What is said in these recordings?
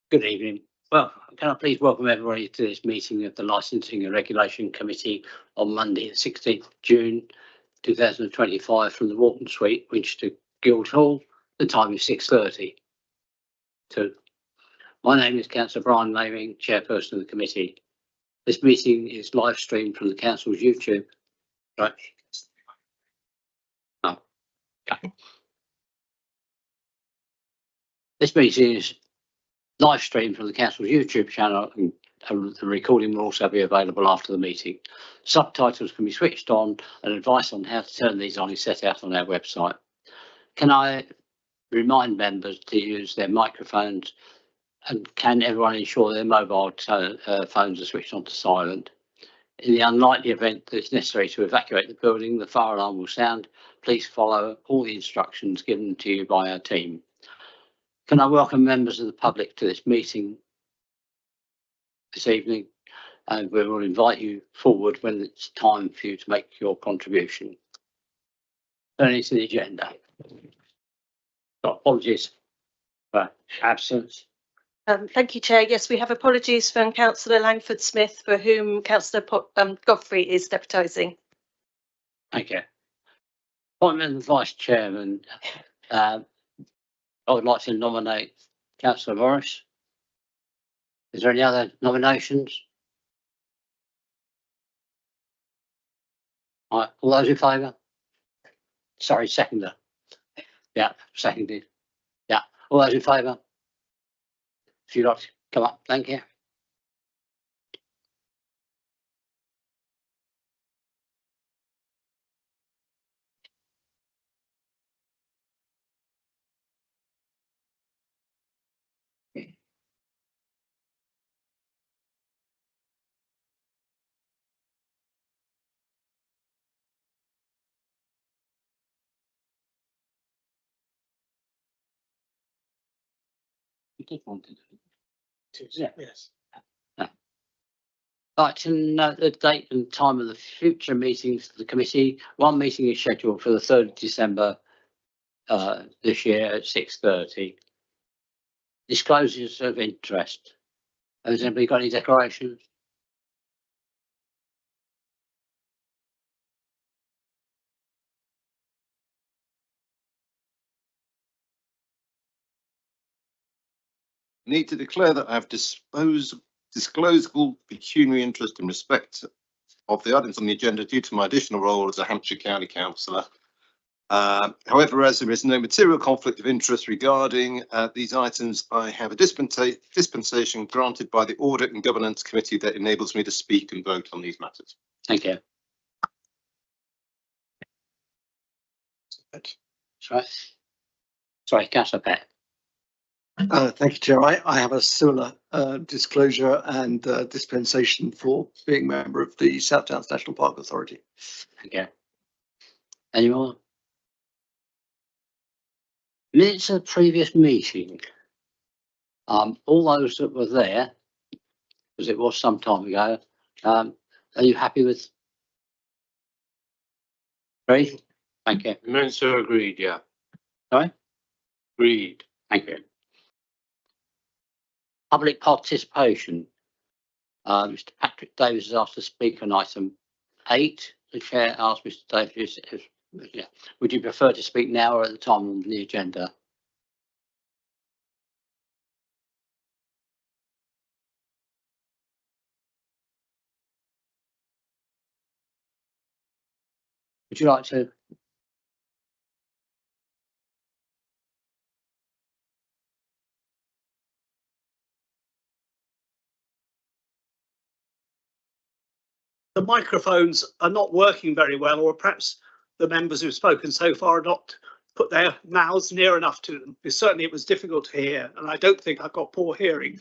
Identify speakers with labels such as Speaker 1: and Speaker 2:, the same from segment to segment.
Speaker 1: Good evening. Well, can I please welcome everybody to this meeting of the Licensing and Regulation Committee on Monday, the 16th June 2025 from the Walton Suite, Winchester Guildhall. The time is 6:30. My name is Councillor Brian Laming, Chairperson of the committee. This meeting is live streamed from the Council's YouTube. Right. Oh, okay. This meeting is live streamed from the Council's YouTube channel, and the recording will also be available after the meeting. Subtitles can be switched on, and advice on how to turn these on is set out on our website. Can I remind members to use their microphones, and can everyone ensure their mobile phones are switched on to silent? In the unlikely event that it's necessary to evacuate the building, the fire alarm will sound. Please follow all the instructions given to you by our team. Can I welcome members of the public to this meeting this evening, and we will invite you forward when it's time for you to make your contribution. Turning to the agenda. Apologies for absence.
Speaker 2: Thank you, Chair. Yes, we have apologies from Councillor Langford Smith, for whom Councillor Godfrey is deputising.
Speaker 1: Thank you. Appointment of the Vice Chairman. I would like to nominate Councillor Morris. Is there any other nominations? All right, all those in favour? Sorry, seconder. Yeah, seconded. Yeah, all those in favour? If you'd like to come up, thank you. You did want to do it. Yeah. Yes. I'd like to note the date and time of the future meetings of the committee. One meeting is scheduled for the 3rd of December this year at 6:30. Disclosures of interest. Has anybody got any declarations?
Speaker 3: Need to declare that I have disclosable pecuniary interest in respect of the items on the agenda due to my additional role as a Hampshire County Councillor. However, as there is no material conflict of interest regarding these items, I have a dispensation granted by the Audit and Governance Committee that enables me to speak and vote on these matters.
Speaker 1: Thank you. Sorry, Councillor Pett.
Speaker 4: Thank you, Chair. I have a similar disclosure and dispensation for being a member of the South Downs National Park Authority.
Speaker 1: Thank you. Any more? Minutes of the previous meeting. All those that were there, because it was some time ago, are you happy with? Agreed? Thank you.
Speaker 5: Minutes are agreed, yeah.
Speaker 1: Sorry?
Speaker 5: Agreed.
Speaker 1: Thank you. Public participation. Mr. Patrick Davis has asked to speak on item 8. The chair asked Mr. Davis would you prefer to speak now or at the time on the agenda? Would you like to?
Speaker 6: The microphones are not working very well, or perhaps the members who've spoken so far are not put their mouths near enough to them. Because certainly it was difficult to hear, and I don't think I've got poor hearing.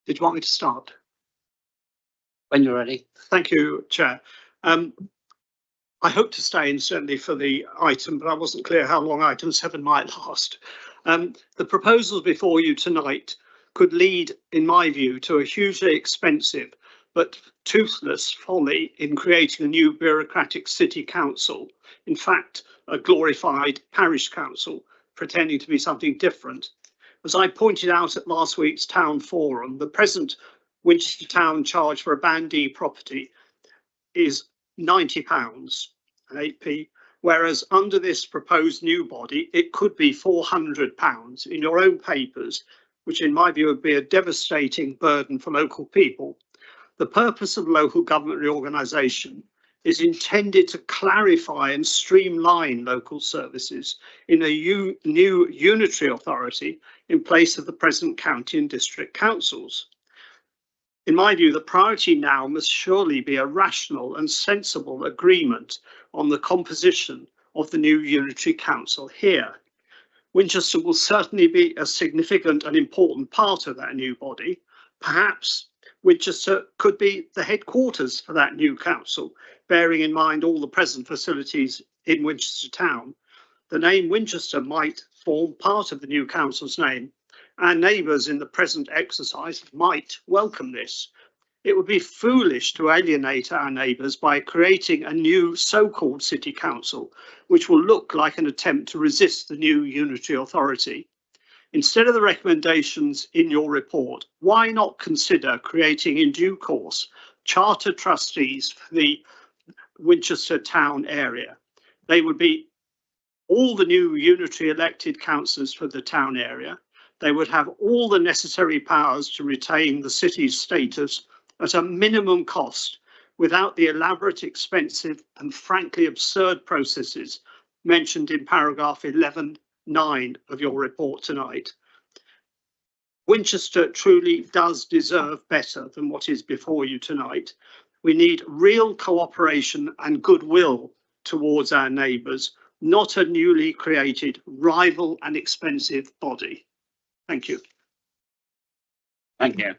Speaker 6: Did you want me to start?
Speaker 1: When you're ready.
Speaker 6: Thank you, Chair. I hope to stay in certainly for the item, but I wasn't clear how long item 7 might last. The proposals before you tonight could lead, in my view, to a hugely expensive but toothless folly in creating a new bureaucratic city council. In fact, a glorified parish council pretending to be something different. As I pointed out at last week's town forum, the present Winchester Town charge for a Band D property is £90 and 8p, whereas under this proposed new body, it could be £400 in your own papers, which in my view would be a devastating burden for local people. The purpose of local government reorganisation is intended to clarify and streamline local services in a new unitary authority in place of the present county and district councils. In my view, the priority now must surely be a rational and sensible agreement on the composition of the new unitary council here. Winchester will certainly be a significant and important part of that new body. Perhaps Winchester could be the headquarters for that new council, bearing in mind all the present facilities in Winchester town. The name Winchester might form part of the new council's name. Our neighbours in the present exercise might welcome this. It would be foolish to alienate our neighbours by creating a new so-called city council, which will look like an attempt to resist the new unitary authority. Instead of the recommendations in your report, why not consider creating in due course charter trustees for the Winchester town area? They would be all the new unitary elected councillors for the town area. They would have all the necessary powers to retain the city's status at a minimum cost, without the elaborate, expensive and frankly absurd processes mentioned in paragraph 11(9) of your report tonight. Winchester truly does deserve better than what is before you tonight. We need real cooperation and goodwill towards our neighbours, not a newly created rival and expensive body. Thank you.
Speaker 1: Thank you.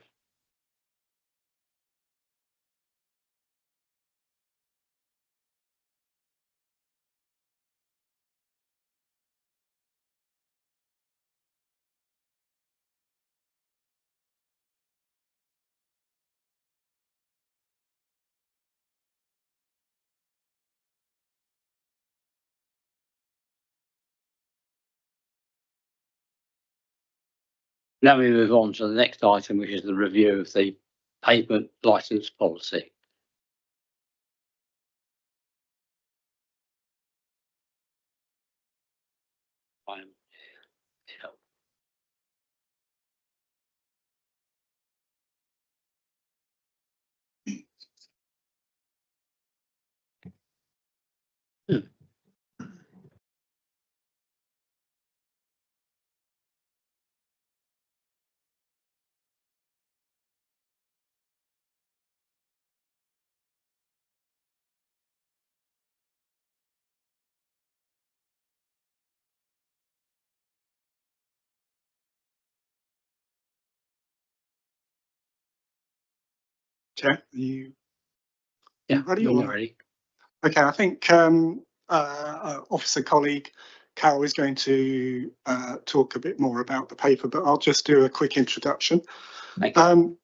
Speaker 1: Now we move on to the next item, which is the review of the pavement licence policy.
Speaker 7: Chair, are you
Speaker 1: Yeah,
Speaker 7: ready?
Speaker 1: when
Speaker 7: Or?
Speaker 1: you're ready.
Speaker 7: Okay, I think officer colleague Carol is going to talk a bit more about the paper, but I'll just do a quick introduction.
Speaker 1: Thank you.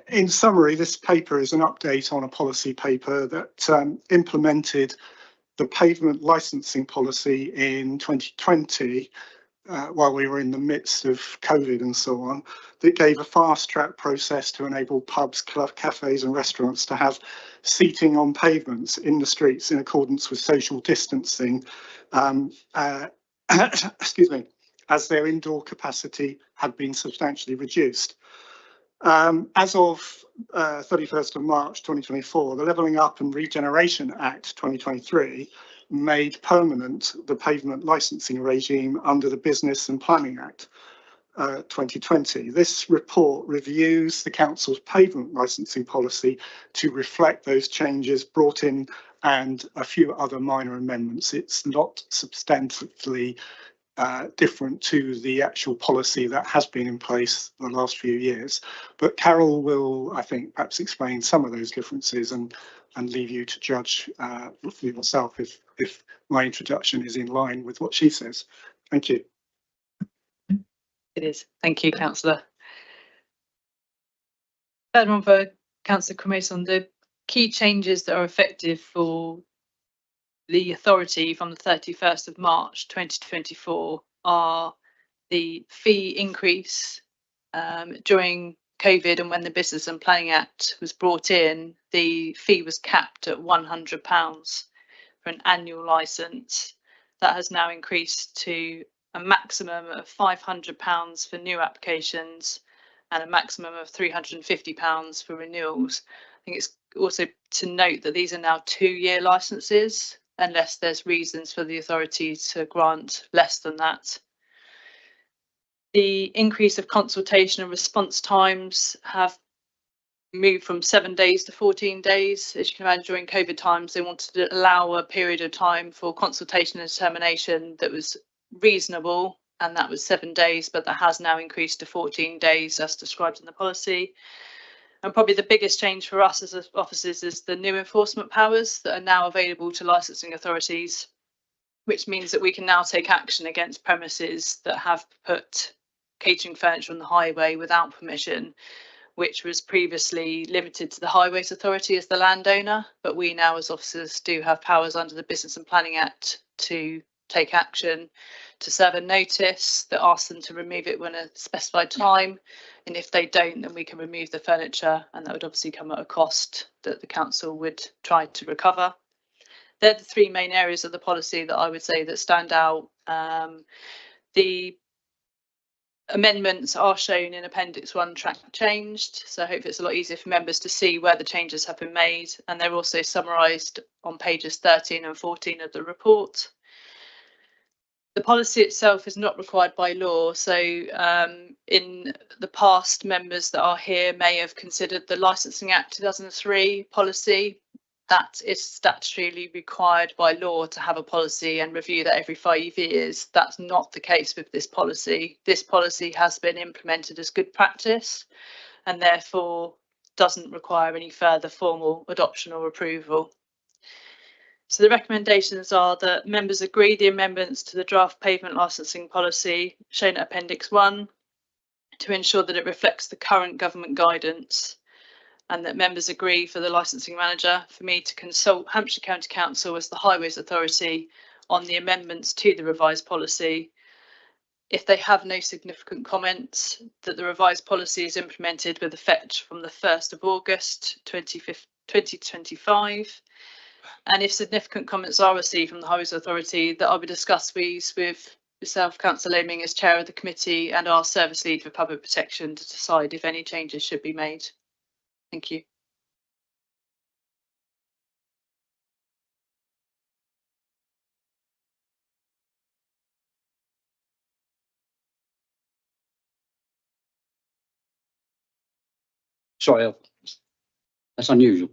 Speaker 7: In summary, this paper is an update on a policy paper that implemented the pavement licensing policy in 2020 while we were in the midst of COVID and so on, that gave a fast track process to enable pubs, cafes and restaurants to have seating on pavements in the streets in accordance with social distancing, excuse me, as their indoor capacity had been substantially reduced. As of 31st of March 2024, the Levelling Up and Regeneration Act 2023 made permanent the pavement licensing regime under the Business and Planning Act 2020. This report reviews the council's pavement licensing policy to reflect those changes brought in and a few other minor amendments. It's not substantively different to the actual policy that has been in place the last few years. But Carol will, I think, perhaps explain some of those differences and leave you to judge for yourself if my introduction is in line with what she says. Thank you.
Speaker 8: It is. Thank you, councillor. Third one for councillor Cremason. The key changes that are effective for the authority from the 31st of March 2024 are the fee increase during COVID, and when the Business and Planning Act was brought in, the fee was capped at £100 for an annual licence. That has now increased to a maximum of £500 for new applications and a maximum of £350 for renewals. I think it's also to note that these are now 2-year licences, unless there's reasons for the authority to grant less than that. The increase of consultation and response times have moved from 7 days to 14 days. As you can imagine, during COVID times, they wanted to allow a period of time for consultation and determination that was reasonable, and that was 7 days, but that has now increased to 14 days as described in the policy. And probably the biggest change for us as officers is the new enforcement powers that are now available to licensing authorities, which means that we can now take action against premises that have put catering furniture on the highway without permission, which was previously limited to the Highways Authority as the landowner. But we now as officers do have powers under the Business and Planning Act to take action, to serve a notice that asks them to remove it when a specified time, and if they don't, then we can remove the furniture, and that would obviously come at a cost that the council would try to recover. They're the 3 main areas of the policy that I would say that stand out. The amendments are shown in Appendix 1 track changed, so I hope it's a lot easier for members to see where the changes have been made, and they're also summarised on pages 13 and 14 of the report. The policy itself is not required by law, so in the past, members that are here may have considered the Licensing Act 2003 policy. That is statutorily required by law to have a policy and review that every 5 years. That's not the case with this policy. This policy has been implemented as good practice and therefore doesn't require any further formal adoption or approval. So the recommendations are that members agree the amendments to the draft pavement licensing policy shown at Appendix 1 to ensure that it reflects the current government guidance, and that members agree for the licensing manager for me to consult Hampshire County Council as the Highways Authority on the amendments to the revised policy. If they have no significant comments, that the revised policy is implemented with effect from the 1st of August 2025. And if significant comments are received from the Highways Authority, that I will discuss these with yourself, Councillor Leeming, as chair of the committee, and our service lead for public protection to decide if any changes should be made. Thank you.
Speaker 1: Sorry, that's unusual.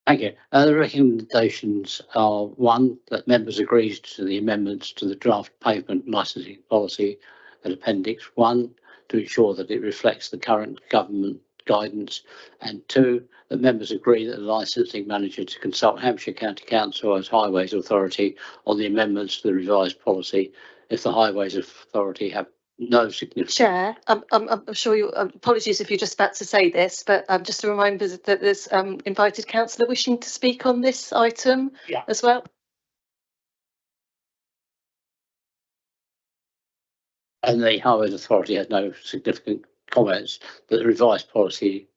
Speaker 1: Thank you. The recommendations are: 1, that members agree to the amendments to the draft pavement licensing policy at Appendix 1 to ensure that it reflects the current government guidance, and 2, that members agree that the licensing manager to consult Hampshire County Council as Highways Authority on the amendments to the revised policy if the Highways Authority have no significant.
Speaker 2: Chair, I'm sure you, apologies if you're just about to say this, but just a reminder that there's invited councillor wishing to speak on this item as well.
Speaker 1: And the Highways Authority has no significant comments, that the revised policy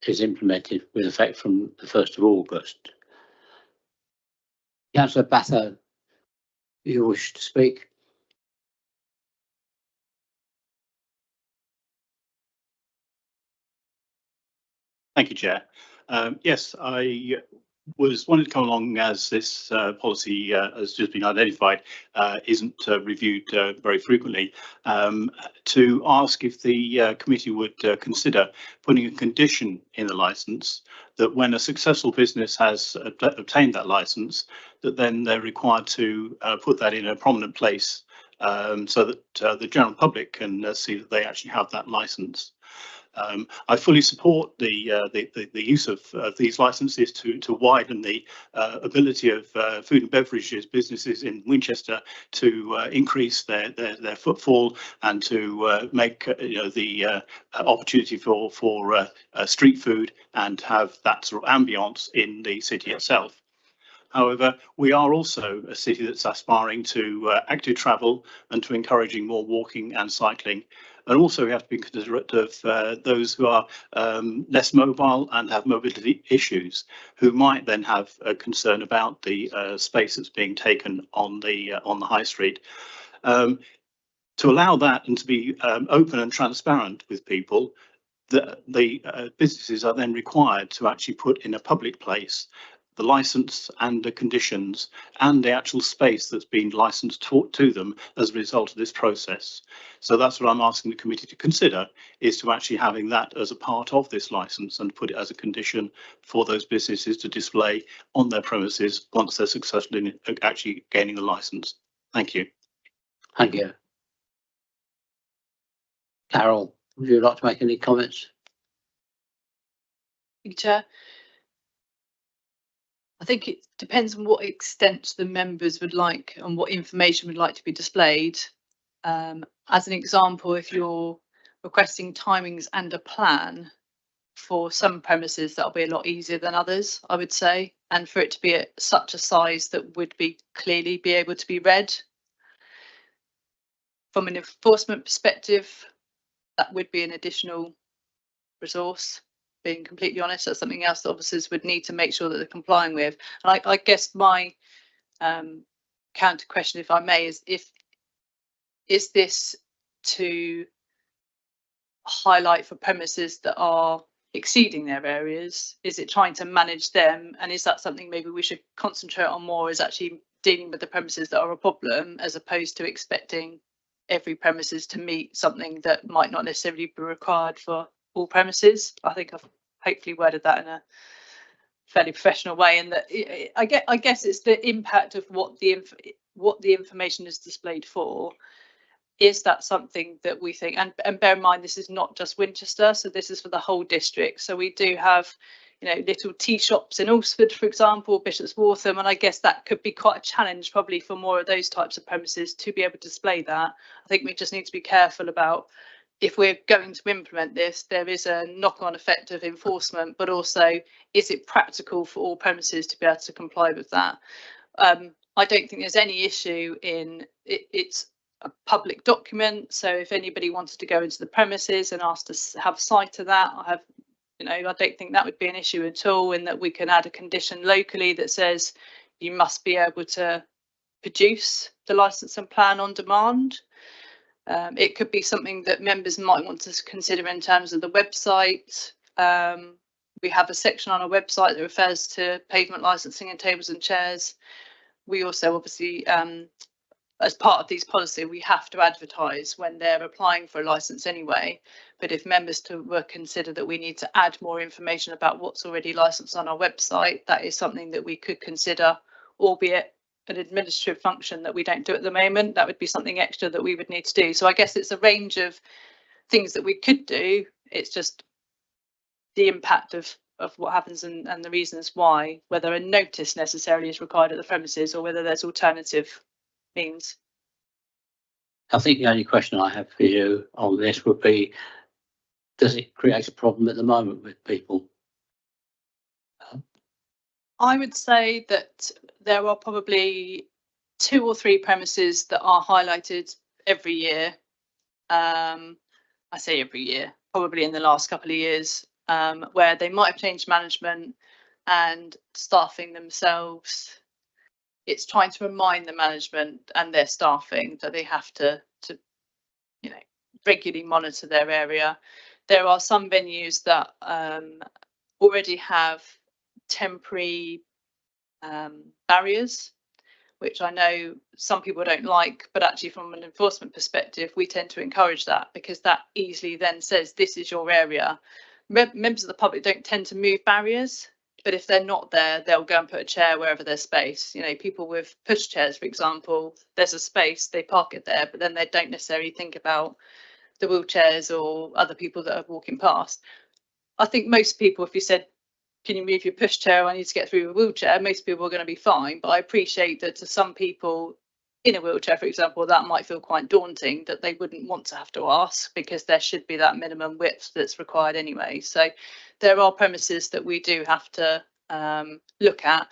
Speaker 1: is implemented with effect from the 1st of August. Councillor Batho, you wish to speak?
Speaker 9: Thank you, Chair. Yes, I was wanting to come along as this policy has just been identified isn't reviewed very frequently, to ask if the committee would consider putting a condition in the licence that when a successful business has obtained that licence, that then they're required to put that in a prominent place so that the general public can see that they actually have that licence. I fully support the use of these licenses to widen the ability of food and beverages businesses in Winchester to increase their footfall and to make the opportunity for street food and have that sort of ambience in the city itself. However, we are also a city that's aspiring to active travel and to encouraging more walking and cycling. And also we have to be considerate of those who are less mobile and have mobility issues, who might then have a concern about the space that's being taken on the high street. To allow that and to be open and transparent with people, the businesses are then required to actually put in a public place the license and the conditions and the actual space that's been licensed to them as a result of this process. So that's what I'm asking the committee to consider, is to actually having that as a part of this license and put it as a condition for those businesses to display on their premises once they're successful in actually gaining the license. Thank you.
Speaker 1: Thank you. Carol, would you like to make any comments?
Speaker 8: Thank you, Chair. I think it depends on what extent the members would like and what information would like to be displayed. As an example, if you're requesting timings and a plan for some premises, that'll be a lot easier than others, I would say. And for it to be at such a size that would be clearly be able to be read. From an enforcement perspective, that would be an additional resource. Being completely honest, that's something else that officers would need to make sure that they're complying with. And I guess my counter question, if I may, is this to highlight for premises that are exceeding their areas? Is it trying to manage them? And is that something maybe we should concentrate on more, is actually dealing with the premises that are a problem, as opposed to expecting every premises to meet something that might not necessarily be required for all premises? I think I've hopefully worded that in a fairly professional way, and that I guess it's the impact of what the information is displayed for. Is that something that we think, and bear in mind this is not just Winchester, so this is for the whole district. So we do have, little tea shops in Alresford, for example, Bishop's Waltham, and I guess that could be quite a challenge probably for more of those types of premises to be able to display that. I think we just need to be careful about, if we're going to implement this, there is a knock-on effect of enforcement, but also, is it practical for all premises to be able to comply with that? I don't think there's any issue in it. It's a public document, so if anybody wanted to go into the premises and ask to have sight of that, I don't think that would be an issue at all, in that we can add a condition locally that says you must be able to produce the licence and plan on demand. It could be something that members might want to consider in terms of the website. We have a section on our website that refers to pavement licensing and tables and chairs. We also obviously, as part of these policy, we have to advertise when they're applying for a licence anyway. But if members were consider that we need to add more information about what's already licensed on our website, that is something that we could consider, albeit an administrative function that we don't do at the moment. That would be something extra that we would need to do. So I guess it's a range of things that we could do. It's just the impact of what happens and the reasons why, whether a notice necessarily is required at the premises or whether there's alternative means.
Speaker 1: I think the only question I have for you on this would be, does it create a problem at the moment with people?
Speaker 8: I would say that there are probably 2 or 3 premises that are highlighted every year. I say every year, probably in the last couple of years, where they might have changed management and staffing themselves. It's trying to remind the management and their staffing that they have to regularly monitor their area. There are some venues that already have temporary barriers, which I know some people don't like, but actually from an enforcement perspective, we tend to encourage that, because that easily then says this is your area. Members of the public don't tend to move barriers, but if they're not there, they'll go and put a chair wherever there's space. People with push chairs, for example, there's a space, they park it there, but then they don't necessarily think about the wheelchairs or other people that are walking past. I think most people, if you said, can you move your pushchair? I need to get through a wheelchair. Most people are going to be fine. But I appreciate that to some people in a wheelchair, for example, that might feel quite daunting, that they wouldn't want to have to ask, because there should be that minimum width that's required anyway. So there are premises that we do have to look at.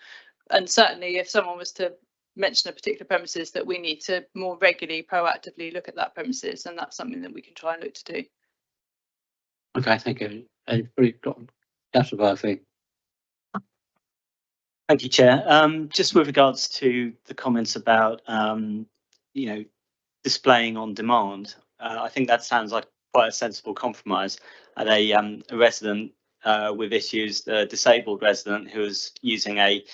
Speaker 8: And certainly if someone was to mention a particular premises that we need to more regularly, proactively look at that premises, and that's something that we can try and look to do.
Speaker 1: Okay, thank you. Councillor Murphy.
Speaker 10: Thank you, Chair. Just with regards to the comments about, displaying on demand, I think that sounds like quite a sensible compromise. At a resident with issues, a disabled resident who was using a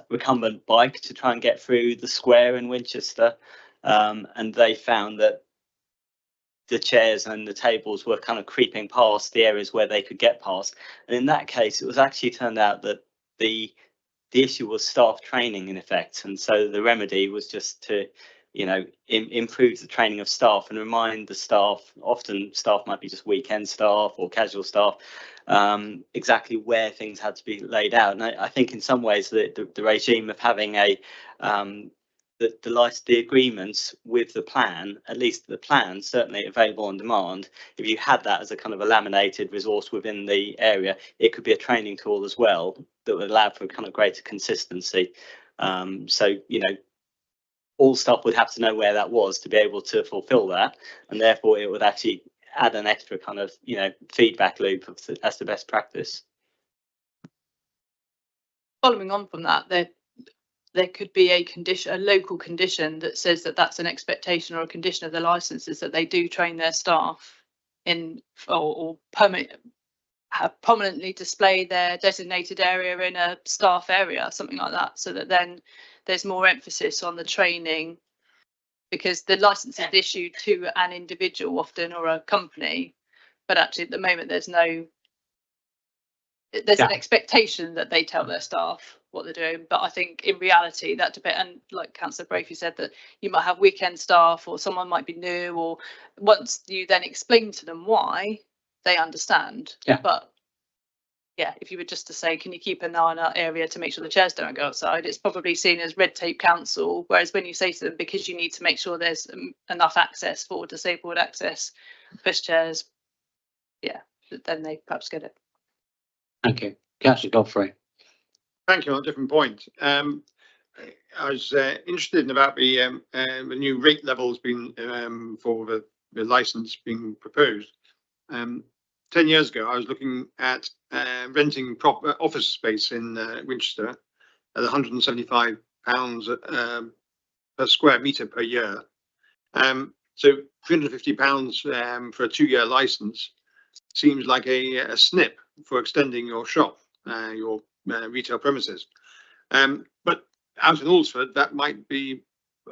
Speaker 10: recumbent bike to try and get through the square in Winchester, and they found that the chairs and the tables were kind of creeping past the areas where they could get past. And in that case, it was actually turned out that the issue was staff training in effect. And so the remedy was just to, improve the training of staff and remind the staff, often staff might be just weekend staff or casual staff, exactly where things had to be laid out. And I think in some ways the regime of having the agreements with the plan, at least the plan certainly available on demand, if you had that as a kind of a laminated resource within the area, it could be a training tool as well that would allow for kind of greater consistency. So all staff would have to know where that was to be able to fulfill that, and therefore it would actually add an extra kind of feedback loop as the best practice.
Speaker 8: Following on from that, there could be a local condition that says that that's an expectation or a condition of the licenses that they do train their staff in or prominently display their designated area in a staff area, something like that, so that then there's more emphasis on the training, because the license is issued to an individual often or a company, but actually at the moment there's an expectation that they tell their staff what they're doing. But I think in reality that depends, and like Councillor Brafey said, that you might have weekend staff or someone might be new, or once you then explain to them why, they understand.
Speaker 1: Yeah.
Speaker 8: But yeah, if you were just to say, can you keep an eye on our area to make sure the chairs don't go outside, it's probably seen as red tape council. Whereas when you say to them, because you need to make sure there's enough access for disabled access, pushchairs, yeah, then they perhaps get it.
Speaker 1: Thank you. Councillor Godfrey.
Speaker 11: Thank you. On a different point, I was interested in about the new rate levels being for the license being proposed. 10 years ago, I was looking at renting proper office space in Winchester at £175 per square metre per year. So £350 for a 2-year license seems like a snip for extending your shop, your retail premises. But out in Alresford, that might be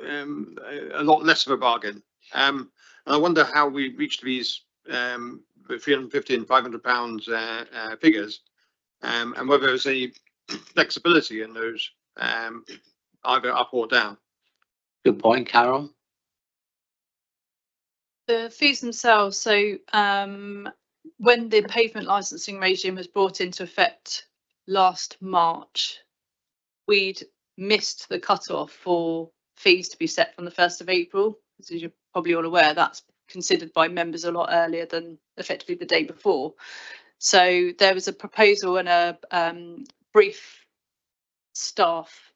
Speaker 11: a lot less of a bargain. And I wonder how we reached these £350 and £500 figures, and whether there's any flexibility in those, either up or down.
Speaker 1: Good point, Carol.
Speaker 8: The fees themselves, so when the pavement licensing regime was brought into effect last March, we'd missed the cut-off for fees to be set from the 1st of April. As you're probably all aware, that's considered by members a lot earlier than effectively the day before. So there was a proposal and a brief staff,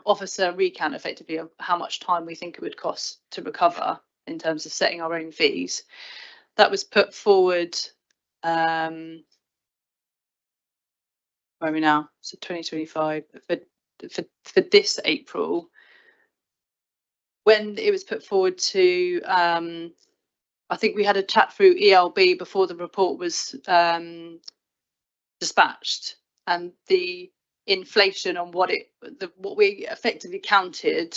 Speaker 8: officer recount effectively of how much time we think it would cost to recover in terms of setting our own fees. That was put forward, where are we now? So 2025 for this April. When it was put forward to I think we had a chat through ELB before the report was dispatched, and the inflation on what we effectively accounted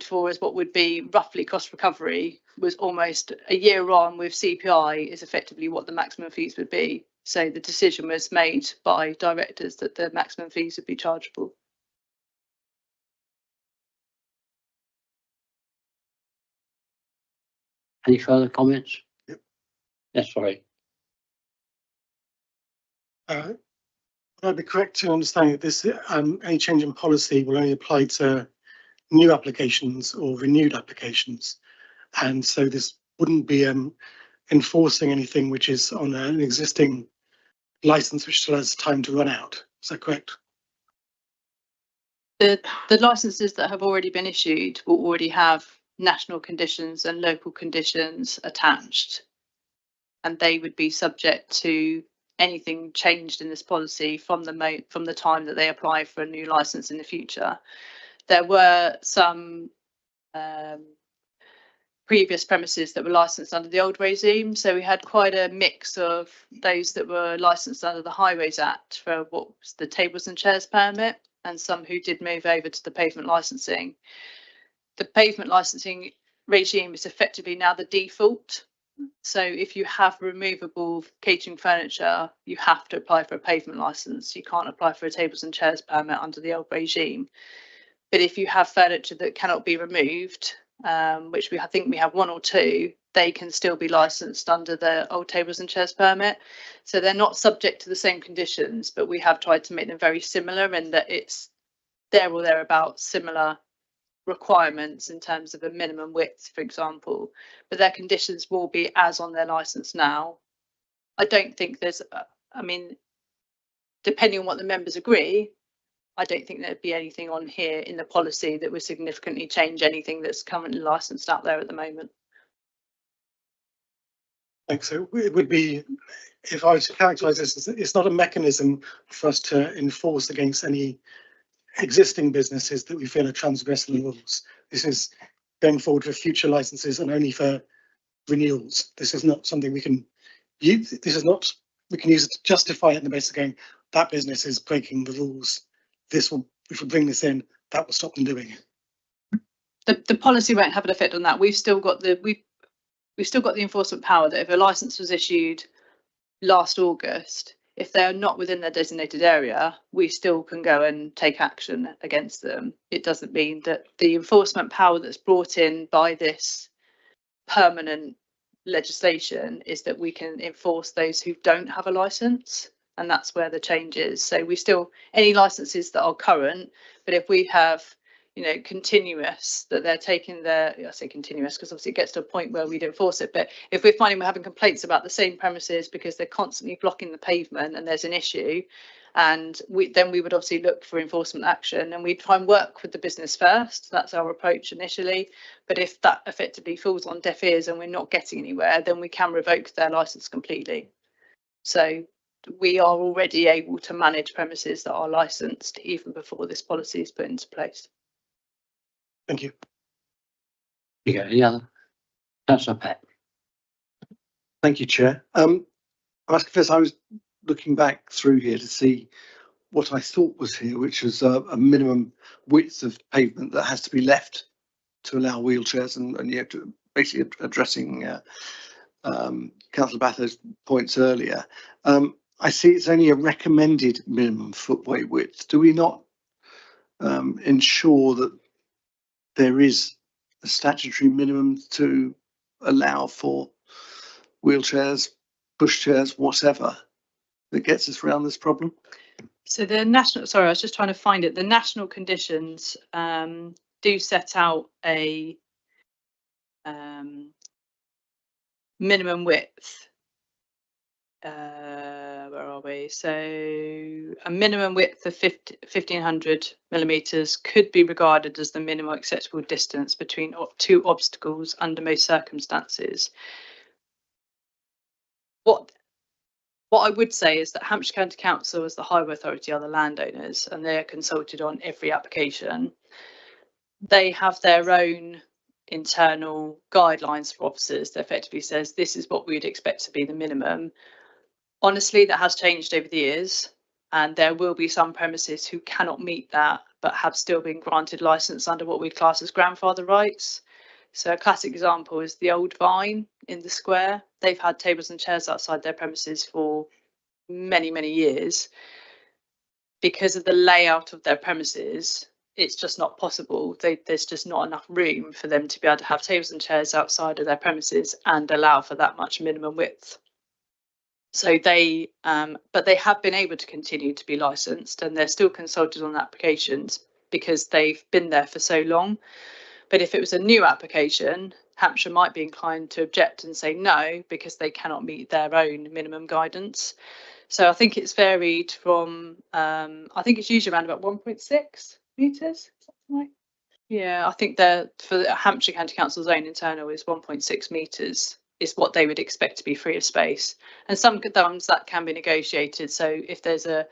Speaker 8: for as what would be roughly cost recovery was almost a year on with CPI is effectively what the maximum fees would be. So the decision was made by directors that the maximum fees would be chargeable.
Speaker 1: Any further comments?
Speaker 4: Yep.
Speaker 1: Yes, sorry.
Speaker 7: Would I be correct to understand that this, any change in policy will only apply to new applications or renewed applications? And so this wouldn't be enforcing anything which is on an existing license which still has time to run out. Is that correct?
Speaker 8: The licenses that have already been issued will already have national conditions and local conditions attached, and they would be subject to anything changed in this policy from the time that they apply for a new license in the future. There were some previous premises that were licensed under the old regime, so we had quite a mix of those that were licensed under the Highways Act for what was the tables and chairs permit, and some who did move over to the pavement licensing. The pavement licensing regime is effectively now the default. So if you have removable catering furniture, you have to apply for a pavement license. You can't apply for a tables and chairs permit under the old regime. But if you have furniture that cannot be removed, which I think we have one or two, they can still be licensed under the old tables and chairs permit. So they're not subject to the same conditions, but we have tried to make them very similar in that it's there or thereabouts similar requirements in terms of a minimum width, for example, but their conditions will be as on their license now. I don't think there's, I mean, depending on what the members agree, I don't think there'd be anything on here in the policy that would significantly change anything that's currently licensed out there at the moment.
Speaker 7: Thanks. So it would be, if I was to characterise this, it's not a mechanism for us to enforce against any existing businesses that we feel are transgressing the rules. This is going forward for future licenses and only for renewals. This is not something we can use. This is not, we can use it to justify it in the basis of going, that business is breaking the rules. This will, if we bring this in, that will stop them doing it.
Speaker 8: The policy won't have an effect on that. We've still got the enforcement power that if a license was issued last August, if they're not within their designated area, we still can go and take action against them. It doesn't mean that the enforcement power that's brought in by this permanent legislation is that we can enforce those who don't have a license, and that's where the change is. So we still, any licenses that are current, but if we have, you know, continuous, that they're taking their, I say continuous because obviously it gets to a point where we'd enforce it, but if we're finding we're having complaints about the same premises because they're constantly blocking the pavement and there's an issue, and then we would obviously look for enforcement action, and we'd try and work with the business first. That's our approach initially, but if that effectively falls on deaf ears and we're not getting anywhere, then we can revoke their license completely. So we are already able to manage premises that are licensed even before this policy is put into place.
Speaker 7: Thank you.
Speaker 1: Yeah, any other? Councillor Peck.
Speaker 4: Thank you, Chair. I must confess, I was looking back through here to see what I thought was here, which was a minimum width of pavement that has to be left to allow wheelchairs, and you have to basically addressing Councillor Batho's points earlier. I see it's only a recommended minimum footway width. Do we not ensure that there is a statutory minimum to allow for wheelchairs, pushchairs, whatever, that gets us around this problem?
Speaker 8: So the national, sorry, I was just trying to find it. The national conditions do set out a minimum width. Where are we? So a minimum width of 1500 millimeters could be regarded as the minimum acceptable distance between two obstacles under most circumstances. What I would say is that Hampshire County Council, as the highway authority, are the landowners, and they are consulted on every application. They have their own internal guidelines for officers that effectively says this is what we would expect to be the minimum. Honestly, that has changed over the years, and there will be some premises who cannot meet that but have still been granted license under what we class as grandfather rights. So a classic example is the Old Vine in the square. They've had tables and chairs outside their premises for many, many years. Because of the layout of their premises, it's just not possible. There's just not enough room for them to be able to have tables and chairs outside of their premises and allow for that much minimum width. So they, but they have been able to continue to be licensed, and they're still consulted on applications because they've been there for so long. But if it was a new application, Hampshire might be inclined to object and say no, because they cannot meet their own minimum guidance. So I think it's varied from, I think it's usually around about 1.6 metres. Right? Yeah, I think for the Hampshire County Council's own internal is 1.6 metres is what they would expect to be free of space. And sometimes that can be negotiated. So if there's a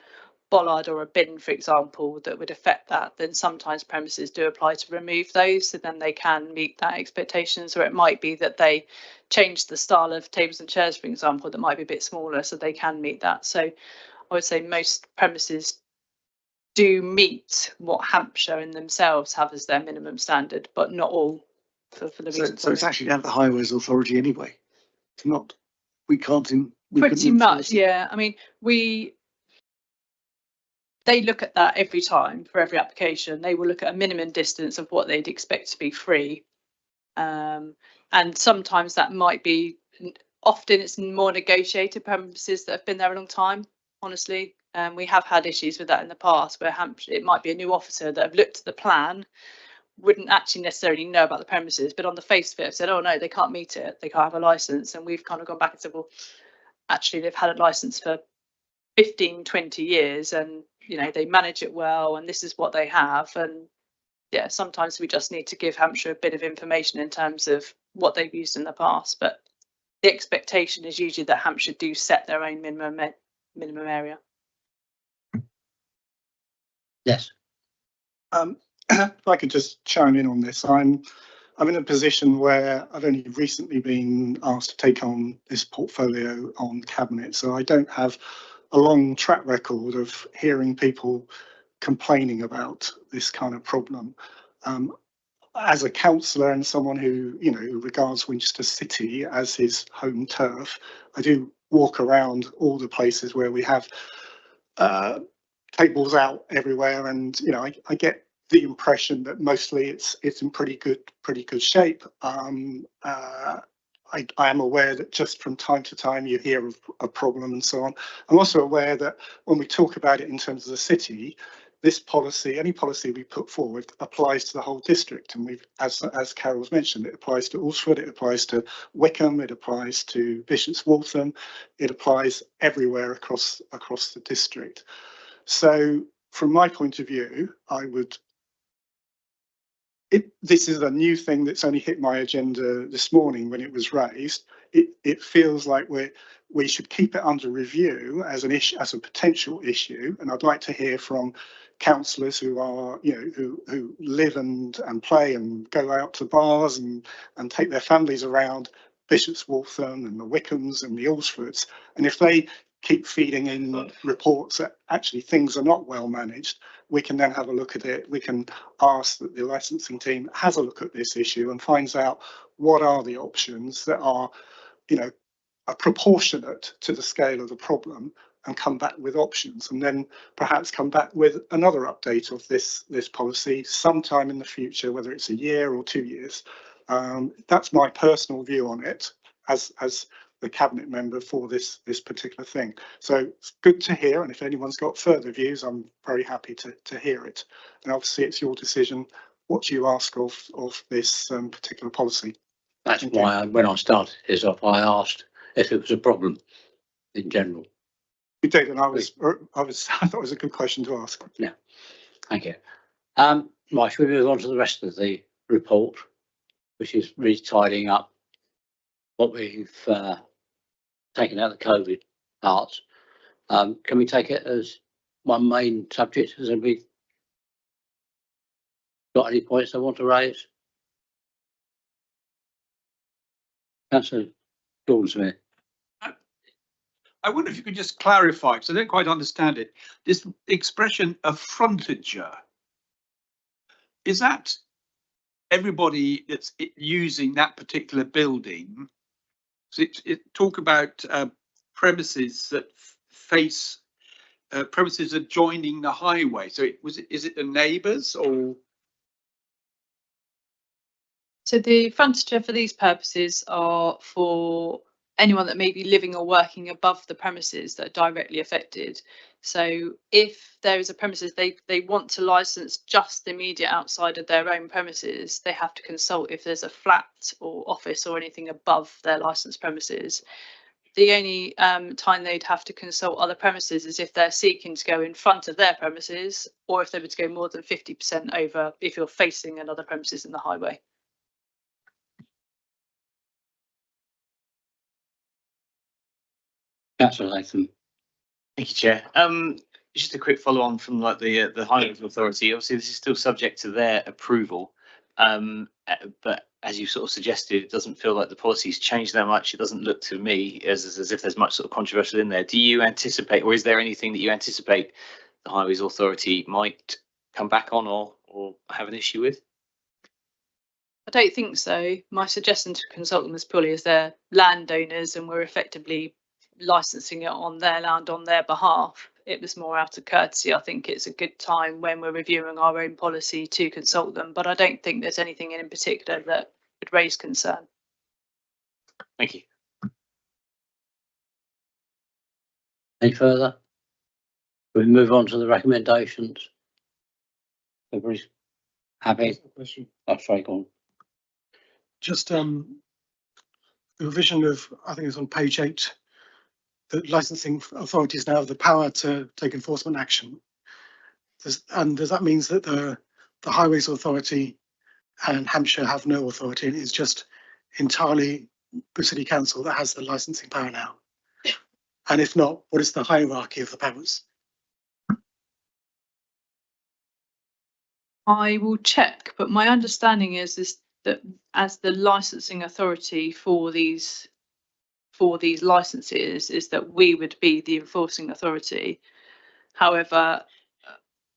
Speaker 8: bollard or a bin, for example, that would affect that, then sometimes premises do apply to remove those, so then they can meet that expectations. Or it might be that they change the style of tables and chairs, for example, that might be a bit smaller, so they can meet that. So I would say most premises do meet what Hampshire in themselves have as their minimum standard, but not all. For the reason
Speaker 4: So it's actually down to the Highways Authority anyway. It's not, we can't.
Speaker 8: Pretty much, yeah. I mean, they look at that every time for every application. They will look at a minimum distance of what they'd expect to be free. And sometimes that might be, often it's more negotiated premises that have been there a long time, honestly. We have had issues with that in the past where Hampshire, it might be a new officer that have looked at the plan, wouldn't actually necessarily know about the premises, but on the face of it have said, oh no, they can't meet it, they can't have a license. And we've kind of gone back and said, well, actually they've had a license for 15, 20 years and, you know, they manage it well and this is what they have. And yeah, sometimes we just need to give Hampshire a bit of information in terms of what they've used in the past. But the expectation is usually that Hampshire do set their own minimum area.
Speaker 1: Yes.
Speaker 7: If I could just chime in on this, I'm in a position where I've only recently been asked to take on this portfolio on Cabinet, so I don't have a long track record of hearing people complaining about this kind of problem. As a councillor and someone who, you know, regards Winchester City as his home turf, I do walk around all the places where we have tables out everywhere, and you know, I get the impression that mostly it's in pretty good shape. I am aware that just from time to time you hear of a problem and so on. I'm also aware that when we talk about it in terms of the city, this policy, any policy we put forward, applies to the whole district. And we've, as Carol's mentioned, it applies to Alresford, it applies to Wickham, it applies to Bishop's Waltham, it applies everywhere across the district. So from my point of view, I would. This is a new thing that's only hit my agenda this morning when it was raised. It feels like we should keep it under review as an issue, as a potential issue, and I'd like to hear from councillors who are, you know, who live and play and go out to bars and take their families around Bishop's Waltham and the Wickhams and the Alresfords, and if they keep feeding in reports that actually things are not well managed, we can then have a look at it. We can ask that the licensing team has a look at this issue and finds out what are the options that are, you know, are proportionate to the scale of the problem, and come back with options, and then perhaps come back with another update of this policy sometime in the future, whether it's a year or 2 years. That's my personal view on it as the Cabinet member for this particular thing. So it's good to hear, and if anyone's got further views, I'm very happy to hear it. And obviously it's your decision what you ask of this particular policy.
Speaker 1: That's why when I started this off, I asked if it was a problem in general.
Speaker 7: You did, and I thought it was a good question to ask.
Speaker 1: Yeah, thank you. Right, should we move on to the rest of the report, which is really tidying up what we've taken out of the COVID parts. Can we take it as one main subject? Has anybody got any points they want to raise? Councillor Gordon-Smith.
Speaker 12: I wonder if you could just clarify, because I don't quite understand it. This expression of frontager, is that everybody that's using that particular building? So it talk about premises that face premises adjoining the highway. So is it the neighbours or?
Speaker 8: So the frontage for these purposes are for anyone that may be living or working above the premises that are directly affected. So if there is a premises they want to license just the immediate outside of their own premises, they have to consult if there's a flat or office or anything above their licensed premises. The only time they'd have to consult other premises is if they're seeking to go in front of their premises, or if they were to go more than 50% over if you're facing another premises in the highway.
Speaker 1: Councillor Latham.
Speaker 10: Thank you, Chair. Just a quick follow on from like the Highways Authority. Obviously, this is still subject to their approval, but as you sort of suggested, it doesn't feel like the policy's changed that much. It doesn't look to me as if there's much sort of controversial in there. Do you anticipate, or is there anything that you anticipate the Highways Authority might come back on or have an issue with?
Speaker 8: I don't think so. My suggestion to consult them is purely as they're landowners and we're effectively licensing it on their land on their behalf. It was more out of courtesy. I think it's a good time when we're reviewing our own policy to consult them, but I don't think there's anything in particular that would raise concern.
Speaker 10: Thank you.
Speaker 1: Any further? We move on to the recommendations. Everybody's happy? Oh, sorry, go on.
Speaker 7: Just the revision of, I think it's on page 8, the licensing authorities now have the power to take enforcement action. Does that mean that the Highways Authority and Hampshire have no authority, and it's just entirely the City Council that has the licensing power now? And if not, what is the hierarchy of the powers?
Speaker 8: I will check, but my understanding is that as the licensing authority for these licenses is that we would be the enforcing authority. However,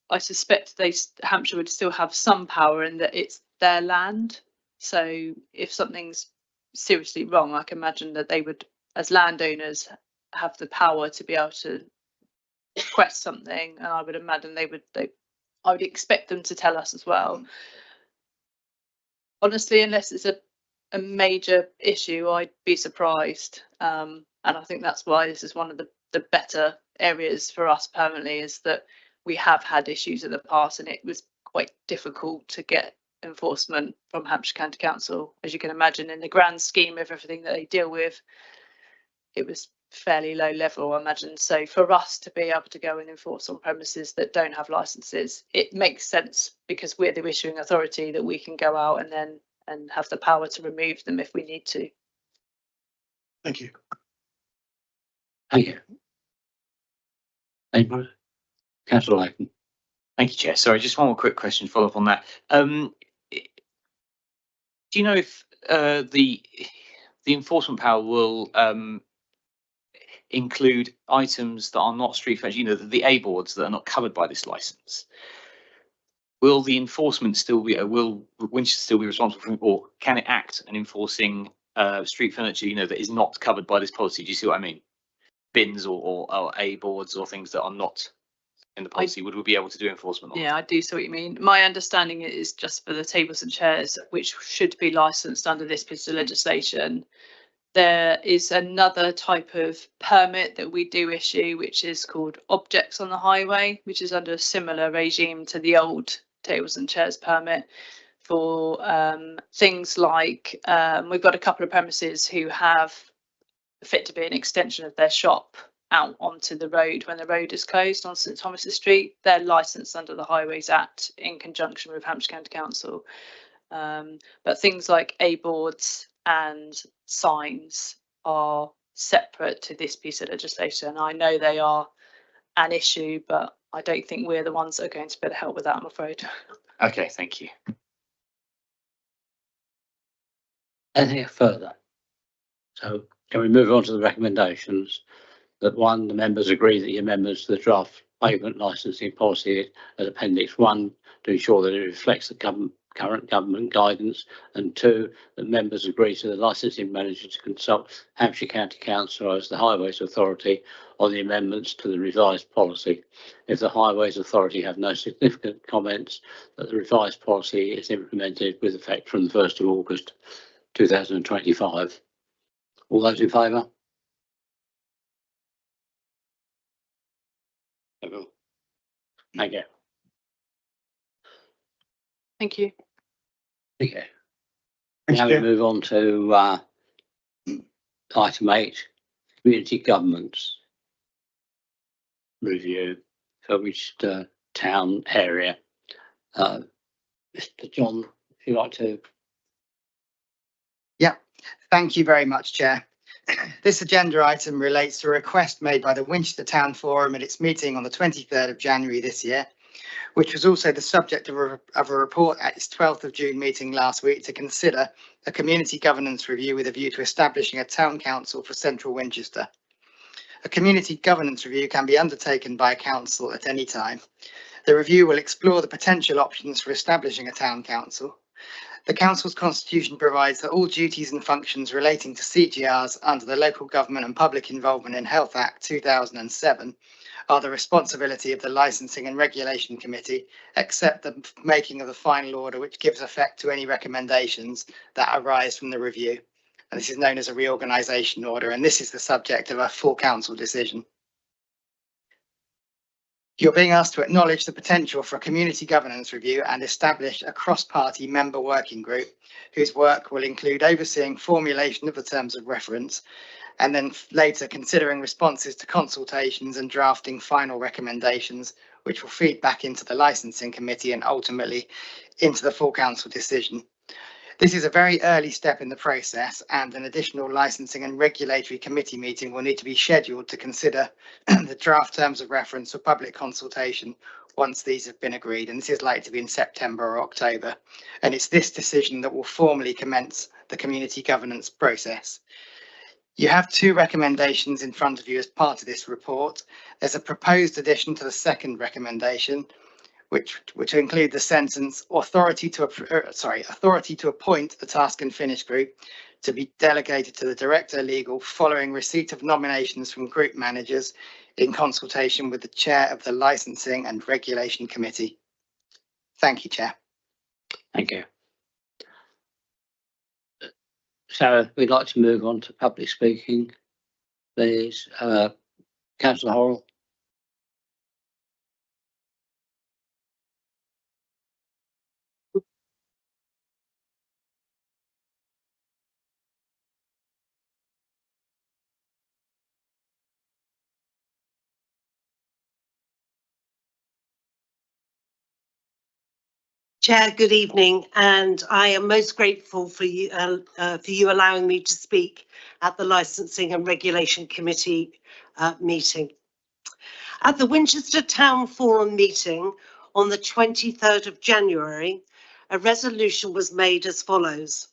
Speaker 8: I suspect Hampshire would still have some power in that it's their land. So if something's seriously wrong, I can imagine that they would, as landowners, have the power to be able to request something, and I would imagine I would expect them to tell us as well. Honestly, unless it's a major issue, I'd be surprised. And I think that's why this is one of the better areas for us permanently, is that we have had issues in the past and it was quite difficult to get enforcement from Hampshire County Council. As you can imagine, in the grand scheme of everything that they deal with, it was fairly low level, I imagine. So for us to be able to go and enforce on premises that don't have licenses, it makes sense because we're the issuing authority that we can go out and have the power to remove them if we need to.
Speaker 7: Thank you.
Speaker 1: Thank you. Anybody? Councillor Latham.
Speaker 10: Thank you, Chair. Sorry, just one more quick question to follow up on that. Do you know if the enforcement power will include items that are not street furniture, you know, the A boards that are not covered by this license? Will the enforcement still be, will Winchester still be responsible for, or can it act in enforcing street furniture, you know, that is not covered by this policy? Do you see what I mean? Bins or A boards or things that are not in the policy, would we be able to do enforcement on?
Speaker 8: Yeah, I do see what you mean. My understanding is just for the tables and chairs, which should be licensed under this piece of legislation. There is another type of permit that we do issue, which is called Objects on the Highway, which is under a similar regime to the old tables and chairs permit for things like we've got a couple of premises who have fit to be an extension of their shop out onto the road when the road is closed on St Thomas's Street. They're licensed under the Highways Act in conjunction with Hampshire County Council. But things like A boards and signs are separate to this piece of legislation. I know they are an issue, but I don't think we're the ones that are going to be able to help with that, I'm afraid.
Speaker 10: Okay, thank you.
Speaker 1: Anything further? So can we move on to the recommendations? That one, the members agree that your members to the draft pavement licensing policy as Appendix 1 to ensure that it reflects the current government guidance, and 2, that members agree to the licensing manager to consult Hampshire County Council as the Highways Authority on the amendments to the revised policy. If the Highways Authority have no significant comments, that the revised policy is implemented with effect from the 1st of August 2025. All those in favour? Thank you.
Speaker 8: Thank you.
Speaker 1: Okay.
Speaker 7: Thanks,
Speaker 1: Now we
Speaker 7: Chair.
Speaker 1: move on to item 8, community governments review for Winchester town area. Mr. John, if you'd like to.
Speaker 13: Thank you very much, Chair. This agenda item relates to a request made by the Winchester Town Forum at its meeting on the 23rd of January this year, which was also the subject of a report at its 12th of June meeting last week to consider a community governance review with a view to establishing a town council for central Winchester. A community governance review can be undertaken by a council at any time. The review will explore the potential options for establishing a town council. The council's constitution provides that all duties and functions relating to CGRs under the Local Government and Public Involvement in Health Act 2007 are the responsibility of the Licensing and Regulation Committee, except the making of the final order, which gives effect to any recommendations that arise from the review. And this is known as a reorganisation order, and this is the subject of a full council decision. You're being asked to acknowledge the potential for a community governance review and establish a cross-party member working group whose work will include overseeing formulation of the terms of reference and then later considering responses to consultations and drafting final recommendations, which will feed back into the licensing committee and ultimately into the full council decision. This is a very early step in the process, and an additional licensing and regulatory committee meeting will need to be scheduled to consider the draft terms of reference for public consultation once these have been agreed. And this is likely to be in September or October. And it's this decision that will formally commence the community governance process. You have 2 recommendations in front of you as part of this report. There's a proposed addition to the second recommendation, which include the sentence authority to appoint the task and finish group to be delegated to the Director Legal following receipt of nominations from group managers in consultation with the Chair of the Licensing and Regulation Committee. Thank you, Chair.
Speaker 1: Thank you. So we'd like to move on to public speaking. Please, Councillor Horrell.
Speaker 14: Chair, good evening, and I am most grateful for you allowing me to speak at the Licensing and Regulation Committee meeting. At the Winchester Town Forum meeting on the 23rd of January, a resolution was made as follows: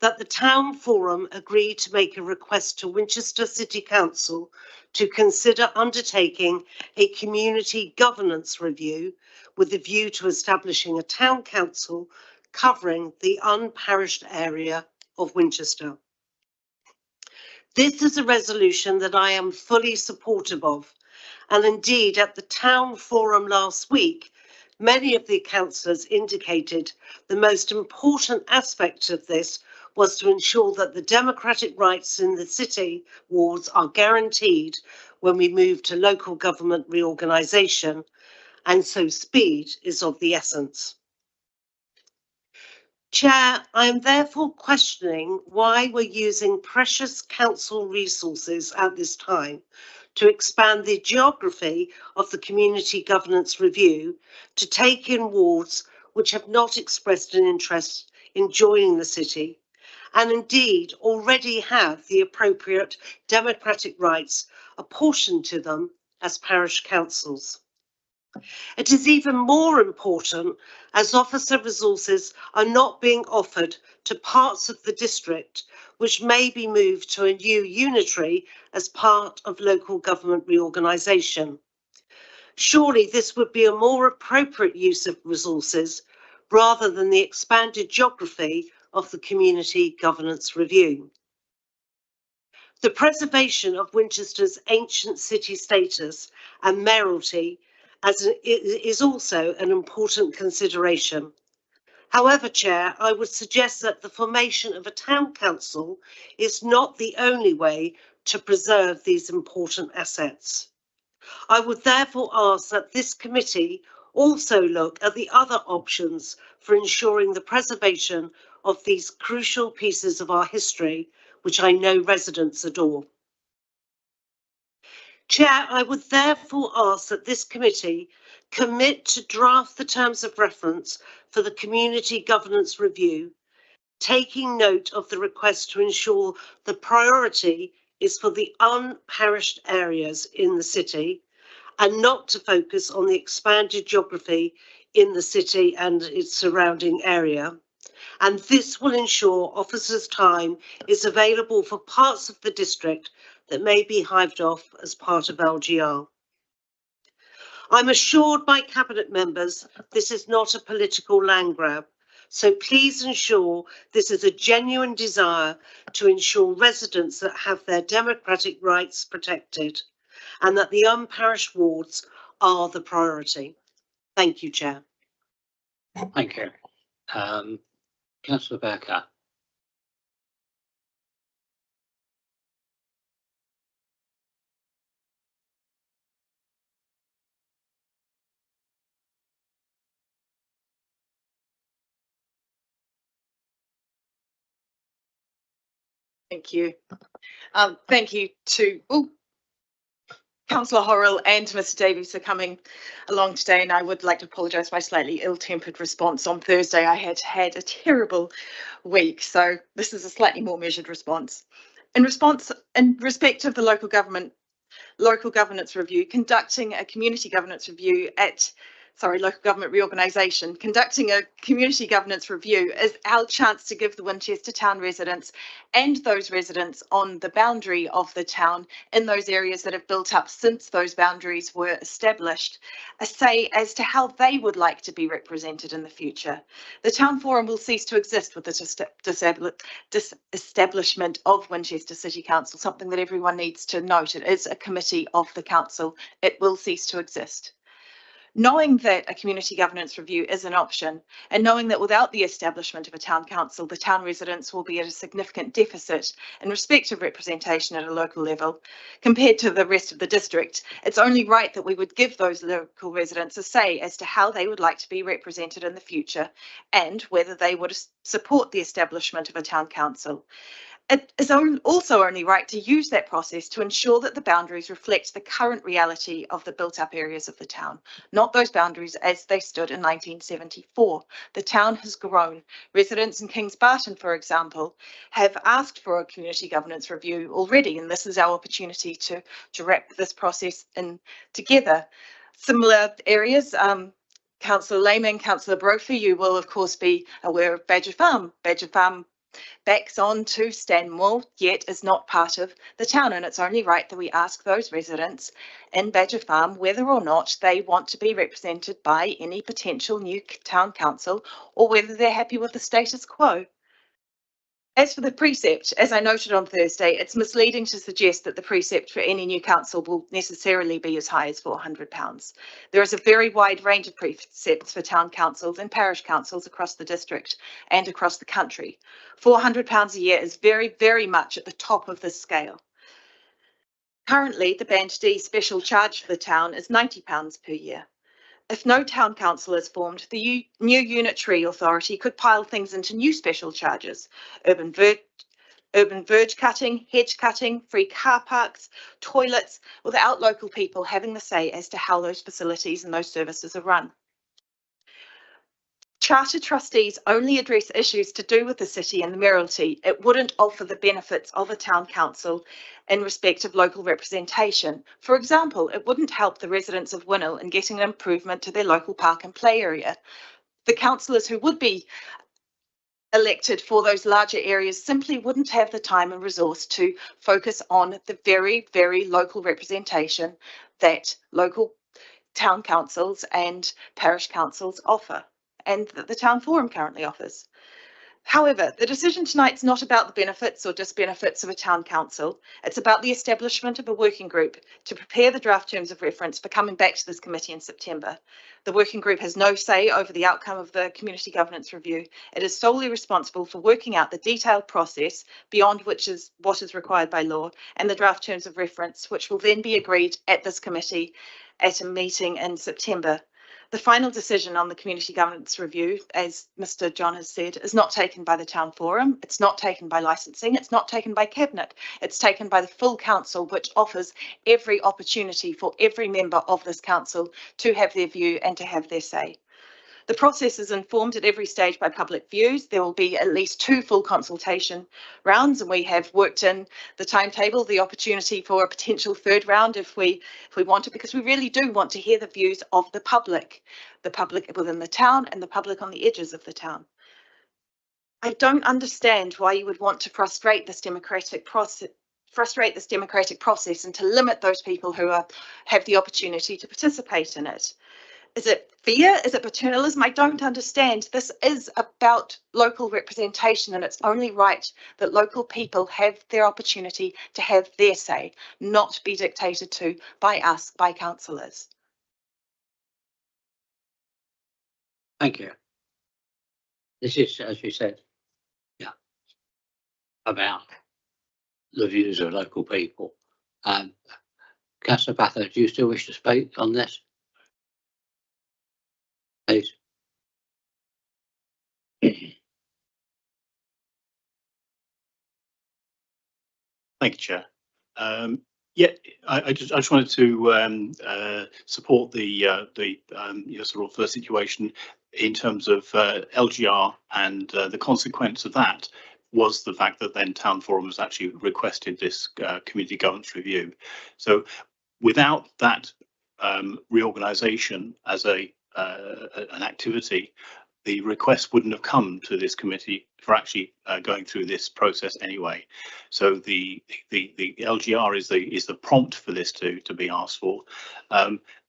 Speaker 14: that the Town Forum agreed to make a request to Winchester City Council to consider undertaking a community governance review with a view to establishing a town council covering the unparished area of Winchester. This is a resolution that I am fully supportive of, and indeed at the Town Forum last week, many of the councillors indicated the most important aspect of this was to ensure that the democratic rights in the city wards are guaranteed when we move to local government reorganisation, and so speed is of the essence. Chair, I am therefore questioning why we're using precious council resources at this time to expand the geography of the community governance review to take in wards which have not expressed an interest in joining the city, and indeed already have the appropriate democratic rights apportioned to them as parish councils. It is even more important as officer resources are not being offered to parts of the district which may be moved to a new unitary as part of local government reorganisation. Surely this would be a more appropriate use of resources rather than the expanded geography of the Community Governance Review. The preservation of Winchester's ancient city status and mayoralty is also an important consideration. However, Chair, I would suggest that the formation of a town council is not the only way to preserve these important assets. I would therefore ask that this committee also look at the other options for ensuring the preservation of these crucial pieces of our history, which I know residents adore. Chair, I would therefore ask that this committee commit to draft the terms of reference for the Community Governance Review, taking note of the request to ensure the priority is for the unparished areas in the city and not to focus on the expanded geography in the city and its surrounding area. And this will ensure officers' time is available for parts of the district that may be hived off as part of LGR. I'm assured by Cabinet members this is not a political land grab, so please ensure this is a genuine desire to ensure residents that have their democratic rights protected and that the unparished wards are the priority. Thank you, Chair.
Speaker 1: Thank you. Councillor Becker.
Speaker 15: Thank you. Thank you to Councillor Horrell and Mr Davies for coming along today, and I would like to apologise for my slightly ill-tempered response on Thursday. I had had a terrible week, so this is a slightly more measured response. In respect of the local governance review, conducting a community governance review local government reorganisation, conducting a community governance review is our chance to give the Winchester town residents and those residents on the boundary of the town in those areas that have built up since those boundaries were established a say as to how they would like to be represented in the future. The town forum will cease to exist with the disestablishment of Winchester City Council, something that everyone needs to note. It is a committee of the council. It will cease to exist. Knowing that a community governance review is an option, and knowing that without the establishment of a town council, the town residents will be at a significant deficit in respect of representation at a local level compared to the rest of the district, it's only right that we would give those local residents a say as to how they would like to be represented in the future and whether they would support the establishment of a town council. It is also only right to use that process to ensure that the boundaries reflect the current reality of the built-up areas of the town, not those boundaries as they stood in 1974. The town has grown. Residents in Kings Barton, for example, have asked for a community governance review already, and this is our opportunity to wrap this process in together. Similar areas, Councillor Lehman, Councillor Brophy, you will of course be aware of Badger Farm. Badger Farm backs on to Stanmore, yet is not part of the town, and it's only right that we ask those residents in Badger Farm whether or not they want to be represented by any potential new town council or whether they're happy with the status quo. As for the precept, as I noted on Thursday, it's misleading to suggest that the precept for any new council will necessarily be as high as £400. There is a very wide range of precepts for town councils and parish councils across the district and across the country. £400 a year is very, very much at the top of this scale. Currently, the Band D special charge for the town is £90 per year. If no town council is formed, the new unitary authority could pile things into new special charges: urban verge cutting, hedge cutting, free car parks, toilets, without local people having the say as to how those facilities and those services are run. Charter trustees only address issues to do with the city and the mayoralty. It wouldn't offer the benefits of a town council in respect of local representation. For example, it wouldn't help the residents of Winnell in getting an improvement to their local park and play area. The councillors who would be elected for those larger areas simply wouldn't have the time and resource to focus on the very, very local representation that local town councils and parish councils offer. and that the Town Forum currently offers. However, the decision tonight is not about the benefits or disbenefits of a town council. It's about the establishment of a working group to prepare the draft terms of reference for coming back to this committee in September. The working group has no say over the outcome of the community governance review. It is solely responsible for working out the detailed process beyond which is what is required by law and the draft terms of reference, which will then be agreed at this committee at a meeting in September. The final decision on the community governance review, as Mr. John has said, is not taken by the Town Forum, it's not taken by licensing, it's not taken by Cabinet, it's taken by the full council, which offers every opportunity for every member of this council to have their view and to have their say. The process is informed at every stage by public views. There will be at least 2 full consultation rounds, and we have worked in the timetable, the opportunity for a potential 3rd round if we want to, because we really do want to hear the views of the public within the town and the public on the edges of the town. I don't understand why you would want to frustrate this democratic process and to limit those people who have the opportunity to participate in it. Is it fear? Is it paternalism? I don't understand. This is about local representation, and it's only right that local people have their opportunity to have their say, not be dictated to by us, by councillors.
Speaker 1: Thank you. This is, as you said, about the views of local people. Councillor Batho, do you still wish to speak on this? Please.
Speaker 9: Thank you, Chair. I just wanted to support the sort of situation in terms of LGR, and the consequence of that was the fact that then Town Forum has actually requested this community governance review. So without that reorganisation as an activity, the request wouldn't have come to this committee for actually going through this process anyway. So the LGR is the prompt for this to be asked for,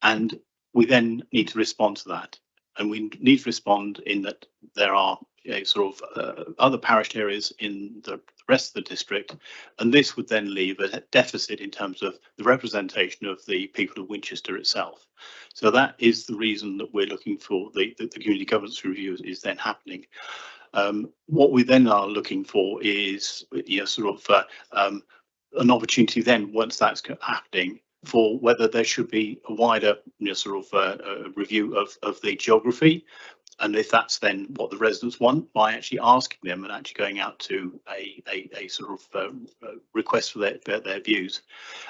Speaker 9: and we then need to respond to that. And we need to respond in that there are sort of other parish areas in the rest of the district, and this would then leave a deficit in terms of the representation of the people of Winchester itself. So that is the reason that we're looking for the community governance review is then happening. What we then are looking for is sort of an opportunity then, once that's happening, for whether there should be a wider sort of review of the geography, and if that's then what the residents want, by actually asking them and actually going out to a sort of request for their views.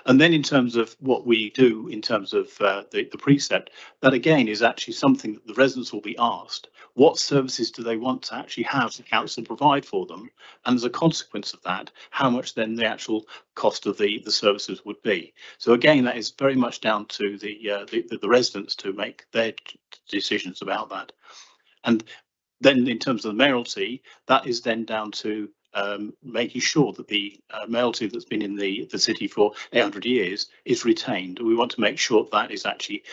Speaker 9: And then in terms of what we do in terms of the precept, that again is actually something that the residents will be asked. What services do they want to actually have the council provide for them? And as a consequence of that, how much then the actual cost of the services would be. So again, that is very much down to the residents to make their decisions about that. And then in terms of the mayoralty, that is then down to making sure that the mayoralty that's been in the city for 800 years is retained. We want to make sure that is actually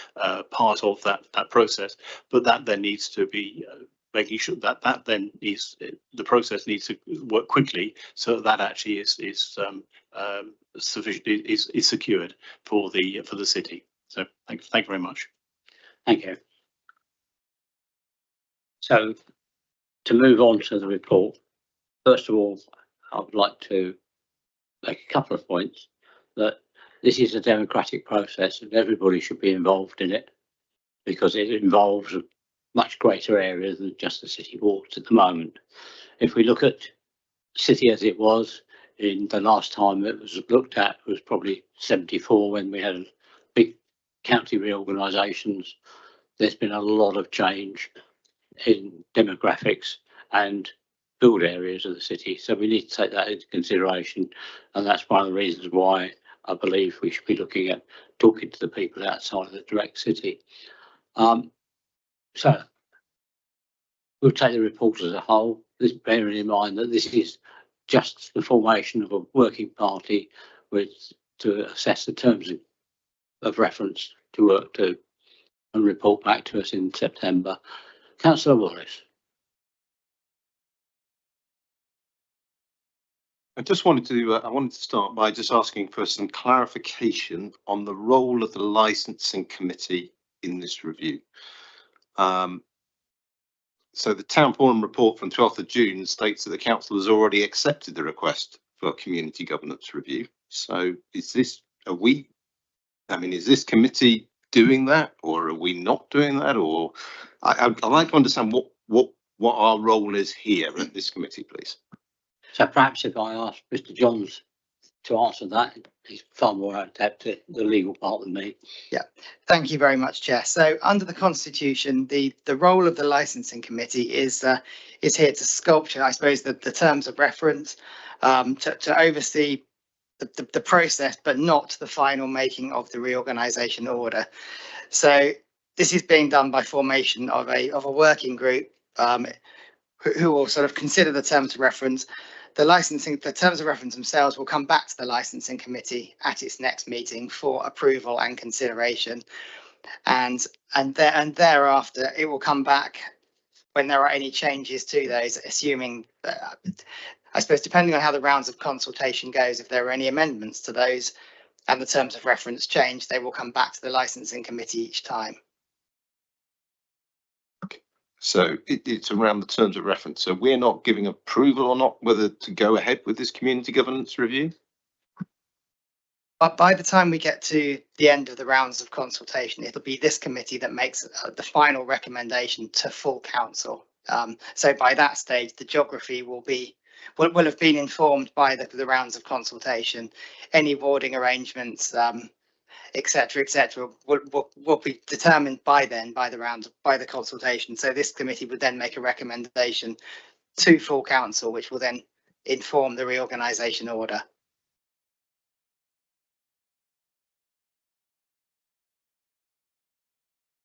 Speaker 9: part of that process, but that then needs to be making sure that then is the process needs to work quickly, so that actually is sufficient, is secured for the city. So thank you very much.
Speaker 1: Thank you. So to move on to the report, first of all, I would like to make a couple of points that this is a democratic process and everybody should be involved in it, because it involves a much greater area than just the city wards at the moment. If we look at city as it was in the last time it was looked at, was probably 74, when we had big county reorganisations. There's been a lot of change in demographics and build areas of the city, so we need to take that into consideration, and that's one of the reasons why I believe we should be looking at talking to the people outside of the direct city. So we'll take the report as a whole, this bearing in mind that this is just the formation of a working party to assess the terms of reference to work to and report back to us in September. Councillor Wallace.
Speaker 3: I just wanted to, I wanted to start by just asking for some clarification on the role of the licensing committee in this review. So the town forum report from 12th of June states that the council has already accepted the request for community governance review. So is this, is this committee doing that, or are we not doing that? Or I'd like to understand what our role is here at this committee, please.
Speaker 1: So perhaps if I ask Mr Johns to answer that, he's far more adept at the legal part than me.
Speaker 13: Yeah, thank you very much, Chair. So under the Constitution, the role of the licensing committee is here to sculpture, I suppose, the terms of reference, to oversee the process, but not the final making of the reorganisation order. So this is being done by formation of a working group who will sort of consider the terms of reference. The terms of reference themselves will come back to the licensing committee at its next meeting for approval and consideration, and thereafter it will come back when there are any changes to those, assuming I suppose depending on how the rounds of consultation goes, if there are any amendments to those and the terms of reference change, they will come back to the licensing committee each time.
Speaker 3: So it's around the terms of reference. So we're not giving approval or not whether to go ahead with this community governance review?
Speaker 13: But by the time we get to the end of the rounds of consultation, it'll be this committee that makes the final recommendation to full council. So by that stage, the geography will have been informed by the rounds of consultation. Any warding arrangements, etc., will be determined by the consultation. So this committee would then make a recommendation to full council, which will then inform the reorganisation order.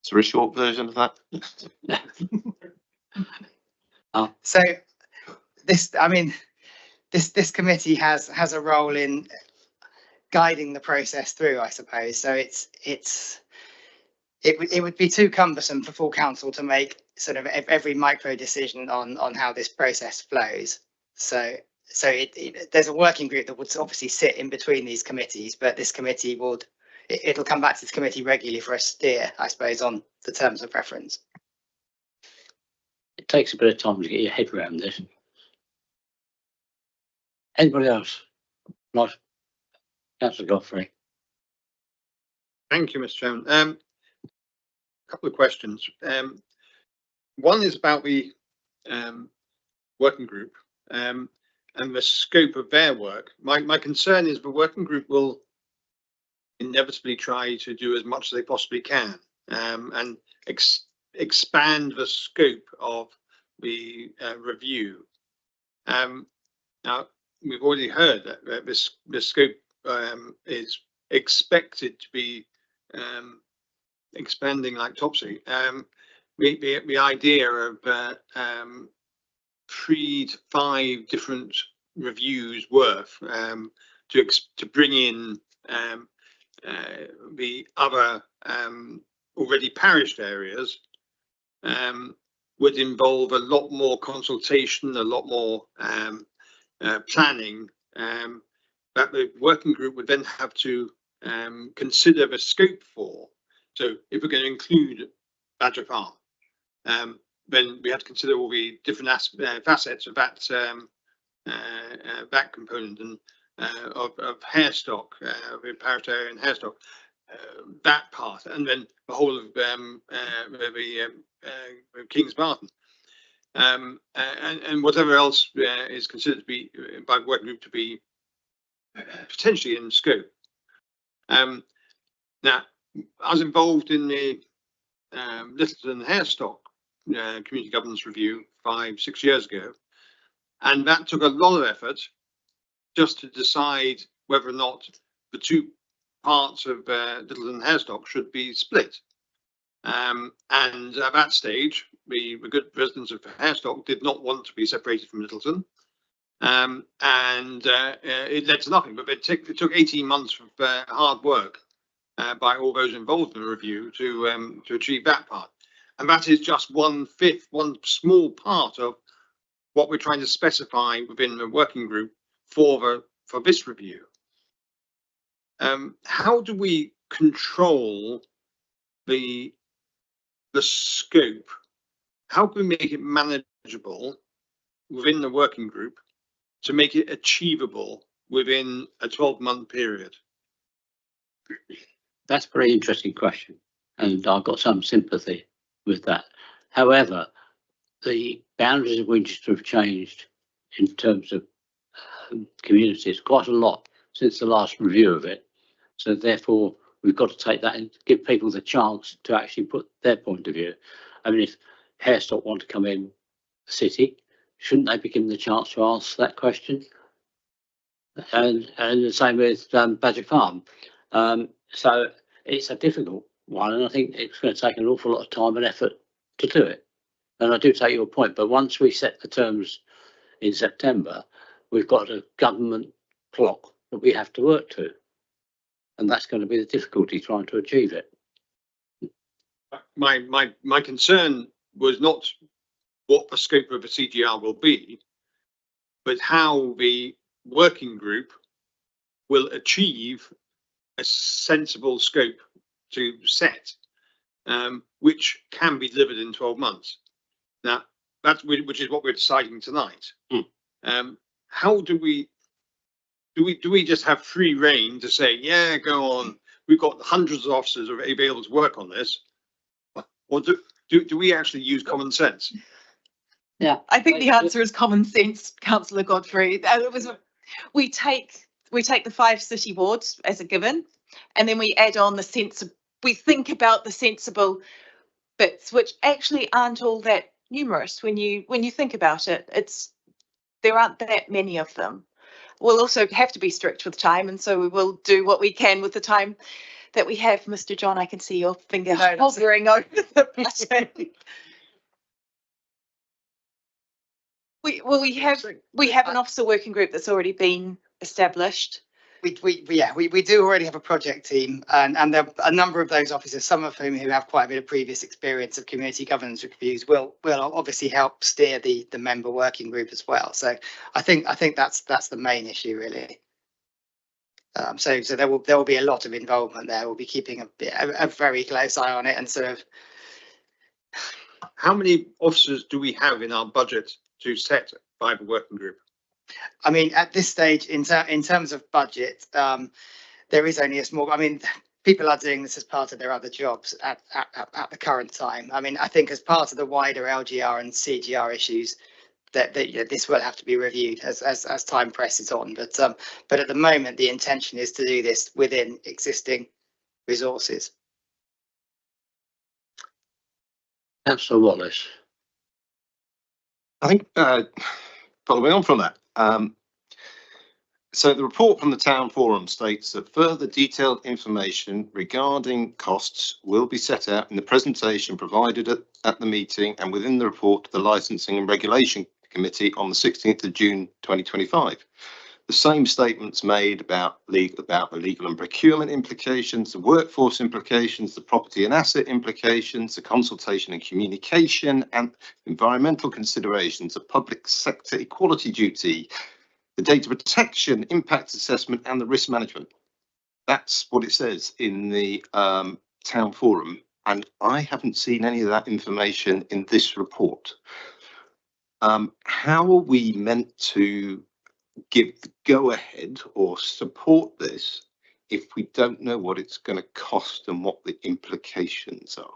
Speaker 3: Is there a short version of that?
Speaker 13: So this committee has a role in guiding the process through, I suppose. So it would be too cumbersome for full council to make sort of every micro decision on how this process flows. So there's a working group that would obviously sit in between these committees, but this committee it'll come back to this committee regularly for a steer, I suppose, on the terms of reference.
Speaker 1: It takes a bit of time to get your head around this. Anybody else? Not Councillor Godfrey.
Speaker 11: Thank you, Mr. Chairman. A couple of questions. One is about the working group and the scope of their work. My concern is the working group will inevitably try to do as much as they possibly can and expand the scope of the review. Now, we've already heard that this scope is expected to be expanding like topsy. The idea of 3 to 5 different reviews worth to bring in the other already parished areas would involve a lot more consultation, a lot more planning that the working group would then have to consider the scope for. So if we're going to include Badger Farm, then we have to consider all the different facets of that that component and of Harestock, the parish area and Harestock, that part, and then the whole of Kings Barton, and whatever else is considered to be by the working group to be potentially in scope. Now, I was involved in the Littleton Harestock community governance review 5-6 years ago, and that took a lot of effort just to decide whether or not the 2 parts of Littleton Harestock should be split. And at that stage, the good residents of Harestock did not want to be separated from Littleton. It led to nothing, but it took 18 months of hard work by all those involved in the review to achieve that part. And that is just 1/5, one small part of what we're trying to specify within the working group for this review. How do we control the scope? How can we make it manageable within the working group to make it achievable within a 12-month period?
Speaker 1: That's a very interesting question, and I've got some sympathy with that. However, the boundaries of Winchester have changed in terms of communities quite a lot since the last review of it. So therefore, we've got to take that and give people the chance to actually put their point of view. I mean, if Harestock want to come in the city, shouldn't they be given the chance to ask that question? And the same with Badger Farm. So it's a difficult one, and I think it's going to take an awful lot of time and effort to do it. And I do take your point, but once we set the terms in September, we've got a government clock that we have to work to. And that's going to be the difficulty trying to achieve it.
Speaker 11: My concern was not what the scope of the CGR will be, but how the working group will achieve a sensible scope to set, which can be delivered in 12 months. Now, which is what we're deciding tonight. How do we just have free reign to say, yeah, go on, we've got hundreds of officers who are able to work on this? Or do we actually use common sense?
Speaker 1: Yeah,
Speaker 15: I think the answer is common sense, Councillor Godfrey. We take the 5 city wards as a given, and then we add on we think about the sensible bits, which actually aren't all that numerous when you think about it. There aren't that many of them. We'll also have to be strict with time, and so we will do what we can with the time that we have. Mr. John, I can see your finger hovering over the button. We have an officer working group that's already been established.
Speaker 13: We do already have a project team, and there are a number of those officers, some of whom who have quite a bit of previous experience of community governance reviews, will obviously help steer the member working group as well. So I think that's the main issue really. So there will be a lot of involvement there. We'll be keeping a very close eye on it, and sort of.
Speaker 11: How many officers do we have in our budget to set by the working group?
Speaker 13: I mean, at this stage, in terms of budget, there is only a small. I mean, people are doing this as part of their other jobs at the current time. I mean, I think as part of the wider LGR and CGR issues, that this will have to be reviewed as time presses on. But at the moment, the intention is to do this within existing resources.
Speaker 1: Councillor Wallace.
Speaker 3: I think following on from that, so the report from the Town Forum states that further detailed information regarding costs will be set out in the presentation provided at the meeting and within the report to the Licensing and Regulation Committee on the 16th of June 2025. The same statements made about the legal and procurement implications, the workforce implications, the property and asset implications, the consultation and communication and environmental considerations, the public sector equality duty, the data protection, impact assessment and the risk management. That's what it says in the Town Forum, and I haven't seen any of that information in this report. How are we meant to give the go-ahead or support this if we don't know what it's going to cost and what the implications are?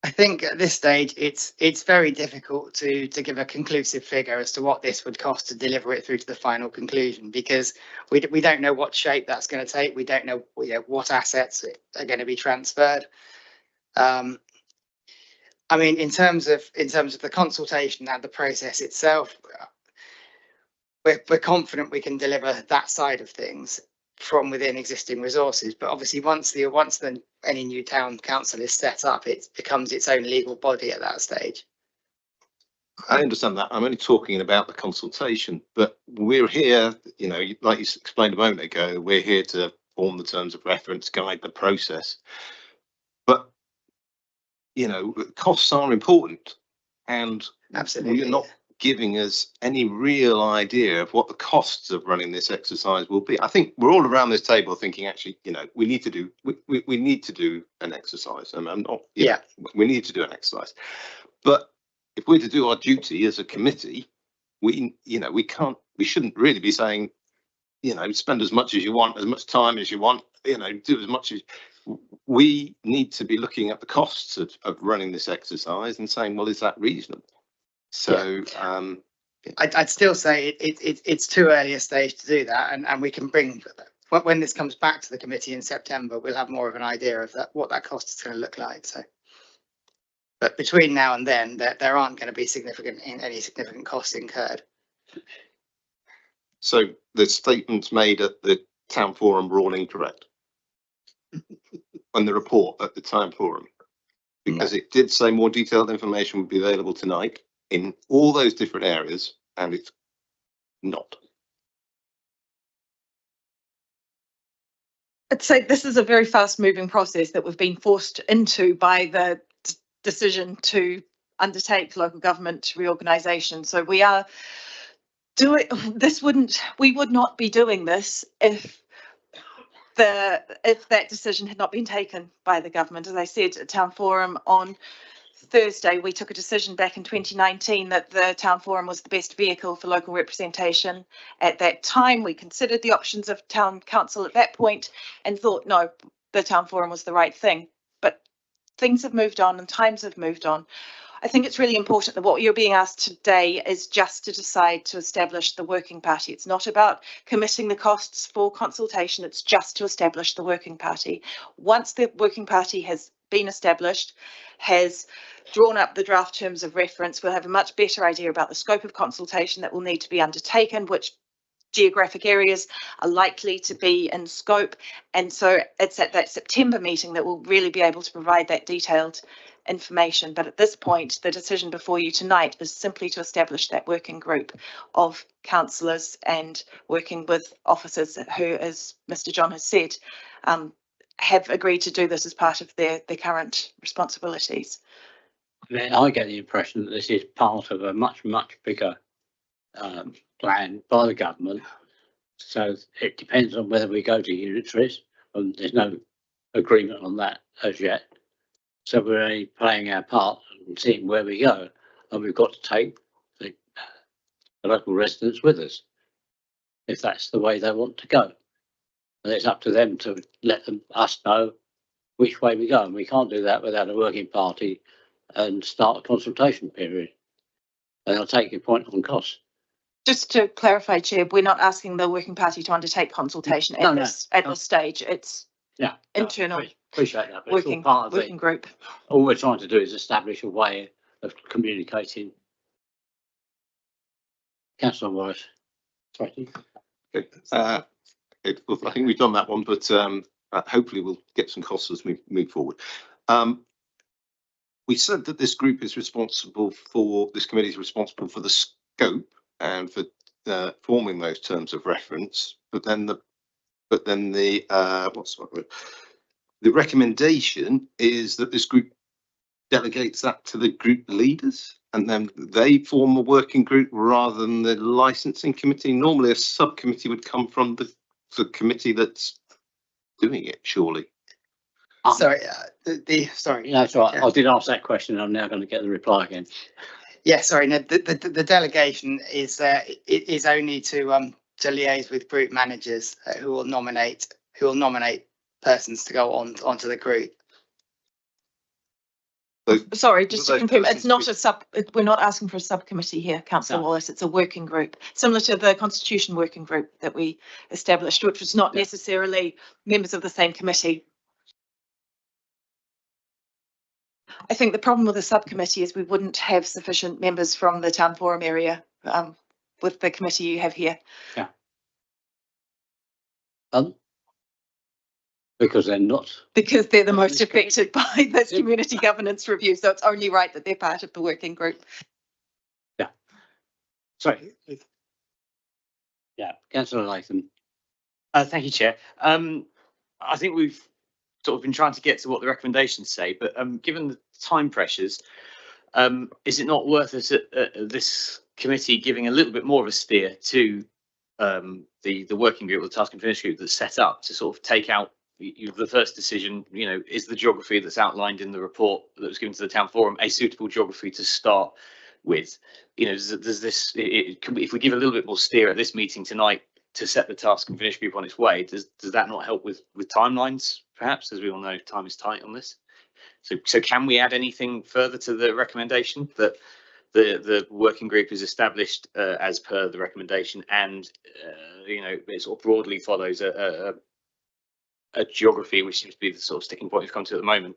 Speaker 13: I think at this stage it's very difficult to give a conclusive figure as to what this would cost to deliver it through to the final conclusion, because we don't know what shape that's going to take. We don't know, what assets are going to be transferred. I mean, in terms of the consultation and the process itself, we're confident we can deliver that side of things from within existing resources. But obviously, once any new town council is set up, it becomes its own legal body at that stage.
Speaker 3: I understand that. I'm only talking about the consultation, but we're here, like you explained a moment ago, we're here to form the terms of reference, guide the process. But, you know, costs are important, and
Speaker 13: Absolutely.
Speaker 3: you're not giving us any real idea of what the costs of running this exercise will be. I think we're all around this table thinking, actually, you know, we need to do an exercise, and I'm not, you know, we need to do an exercise. But if we're to do our duty as a committee, we shouldn't really be saying, you know, spend as much as you want, as much time as you want, you know, do as much as. We need to be looking at the costs of running this exercise and saying, well, is that reasonable? So
Speaker 13: I'd still say it's too early a stage to do that, and we can bring, when this comes back to the committee in September, we'll have more of an idea of that, what that cost is going to look like. So, but between now and then, there aren't going to be any significant costs incurred.
Speaker 3: So the statements made at the town forum were all incorrect. On the report at the town forum, because it did say more detailed information would be available tonight in all those different areas, and it's not.
Speaker 15: I'd say this is a very fast moving process that we've been forced into by the decision to undertake local government reorganisation. So we are doing this. We would not be doing this if that decision had not been taken by the government. As I said at town forum on Thursday, we took a decision back in 2019 that the town forum was the best vehicle for local representation. At that time, we considered the options of town council at that point and thought, no, the town forum was the right thing. But things have moved on and times have moved on. I think it's really important that what you're being asked today is just to decide to establish the working party. It's not about committing the costs for consultation. It's just to establish the working party. Once the working party has been established, has drawn up the draft terms of reference, we'll have a much better idea about the scope of consultation that will need to be undertaken, which geographic areas are likely to be in scope. And so it's at that September meeting that we'll really be able to provide that detailed information. But at this point, the decision before you tonight is simply to establish that working group of councillors and working with officers who, as Mr. John has said, have agreed to do this as part of their current responsibilities.
Speaker 1: I get the impression that this is part of a much bigger plan by the government. So it depends on whether we go to unitaries, and there's no agreement on that as yet. So we're only playing our part and seeing where we go, and we've got to take the local residents with us if that's the way they want to go. And it's up to them to let us know which way we go, and we can't do that without a working party and start a consultation period. And I'll take your point on costs.
Speaker 15: Just to clarify, Chair, we're not asking the working party to undertake consultation at this stage. It's internal.
Speaker 1: Appreciate that. But
Speaker 15: Working group.
Speaker 1: All we're trying to do is establish a way of communicating. Councillor Morris. Sorry.
Speaker 3: Okay. Well, I think we've done that one, but hopefully we'll get some costs as we move forward. We said that this group is responsible for, this committee is responsible for the scope and for forming those terms of reference, but then the recommendation is that this group delegates that to the group leaders, and then they form a working group rather than the licensing committee. Normally a subcommittee would come from the committee that's doing it, surely.
Speaker 13: Sorry,
Speaker 1: sorry. That's right. I did ask that question. I'm now going to get the reply again.
Speaker 13: Yeah, sorry. No, the delegation is only to liaise with group managers who will nominate persons to go onto the group.
Speaker 15: Sorry, just to confirm, it's not we're not asking for a subcommittee here, Councillor Wallace. It's a working group, similar to the Constitution working group that we established, which was not necessarily members of the same committee. I think the problem with the subcommittee is we wouldn't have sufficient members from the town forum area with the committee you have here.
Speaker 1: Yeah. Because they're not.
Speaker 15: Because they're the most affected by this community governance review, so it's only right that they're part of the working group.
Speaker 1: Yeah. Sorry. Yeah, Councillor Latham.
Speaker 10: Thank you, Chair.
Speaker 16: I think we've sort of been trying to get to what the recommendations say, but given the time pressures, is it not worth us at this committee giving a little bit more of a steer to the working group or the task and finish group that's set up to sort of take out the first decision? You know, is the geography that's outlined in the report that was given to the town forum a suitable geography to start with? You know, does this, if we give a little bit more steer at this meeting tonight to set the task and finish group on its way, does that not help with timelines? Perhaps, as we all know, time is tight on this. So can we add anything further to the recommendation that the working group is established as per the recommendation, and you know, it sort of broadly follows a geography, which seems to be the sort of sticking point we've come to at the moment.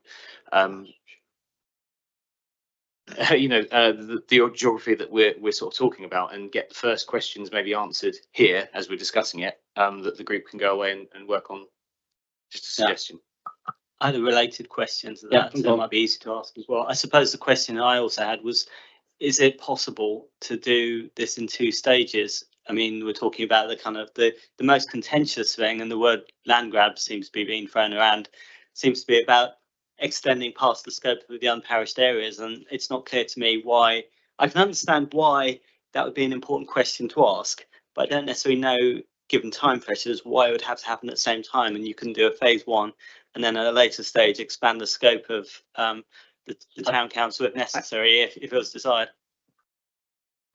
Speaker 16: You know, the geography that we're sort of talking about, and get the first questions maybe answered here as we're discussing it, that the group can go away and work on. Just a suggestion.
Speaker 10: I had a related question to that, so it might be easy to ask as well. I suppose the question I also had was, is it possible to do this in 2 stages? I mean, we're talking about the kind of the most contentious thing, and the word land grab seems to be being thrown around, seems to be about extending past the scope of the unparished areas, and it's not clear to me why. I can understand why that would be an important question to ask, but I don't necessarily know, given time pressures, why it would have to happen at the same time, and you can do a phase 1 and then at a later stage expand the scope of the town council if necessary, if it was desired.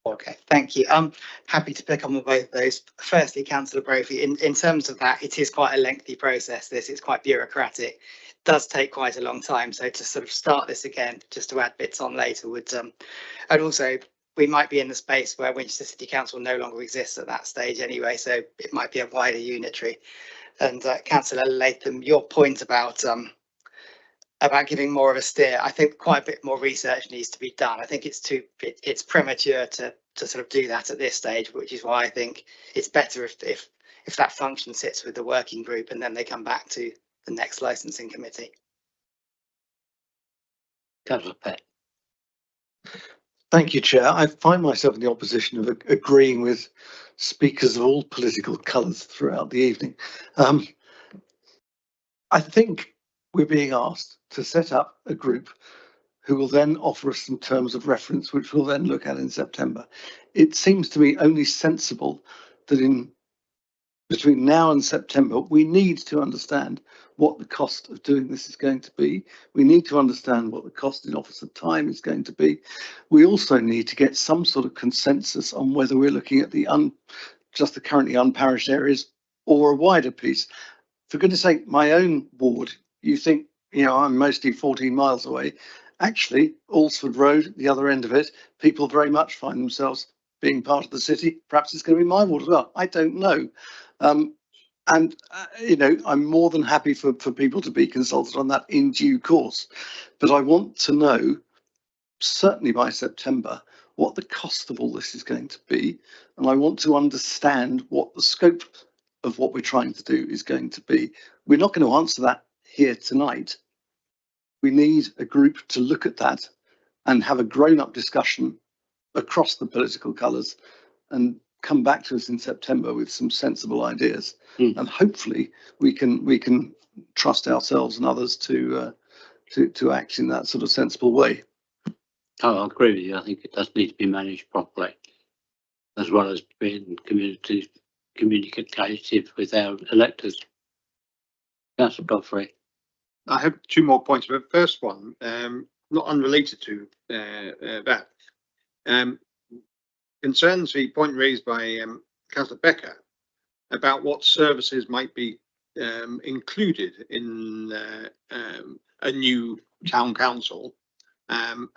Speaker 13: Okay, thank you. I'm happy to pick on both of those. Firstly, Councillor Brophy, in terms of that, it is quite a lengthy process. It's quite bureaucratic, does take quite a long time. So to sort of start this again, just to add bits on later would, and also we might be in the space where Winchester City Council no longer exists at that stage anyway, so it might be a wider unitary. And Councillor Latham, your point about giving more of a steer, I think quite a bit more research needs to be done. I think it's premature to sort of do that at this stage, which is why I think it's better if that function sits with the working group and then they come back to the next licensing committee.
Speaker 1: Councillor Pett.
Speaker 4: Thank you, Chair. I find myself in the opposition of agreeing with speakers of all political colours throughout the evening. I think we're being asked to set up a group who will then offer us some terms of reference, which we'll then look at in September. It seems to me only sensible that in between now and September, we need to understand what the cost of doing this is going to be. We need to understand what the cost in officer time is going to be. We also need to get some sort of consensus on whether we're looking at just the currently unparished areas or a wider piece. For goodness sake, my own ward, you think, you know, I'm mostly 14 miles away. Actually, Alresford Road, the other end of it, people very much find themselves being part of the city. Perhaps it's going to be my ward as well. I don't know. You know, I'm more than happy for people to be consulted on that in due course. But I want to know, certainly by September, what the cost of all this is going to be. And I want to understand what the scope of what we're trying to do is going to be. We're not going to answer that here tonight. We need a group to look at that and have a grown-up discussion across the political colours and come back to us in September with some sensible ideas. And hopefully we can trust ourselves and others to act in that sort of sensible way.
Speaker 1: I agree with you. I think it does need to be managed properly, as well as being communicative with our electors. Councillor Godfrey.
Speaker 11: I have 2 more points, but first one, not unrelated to that, concerns the point raised by Councillor Becker about what services might be included in a new town council, and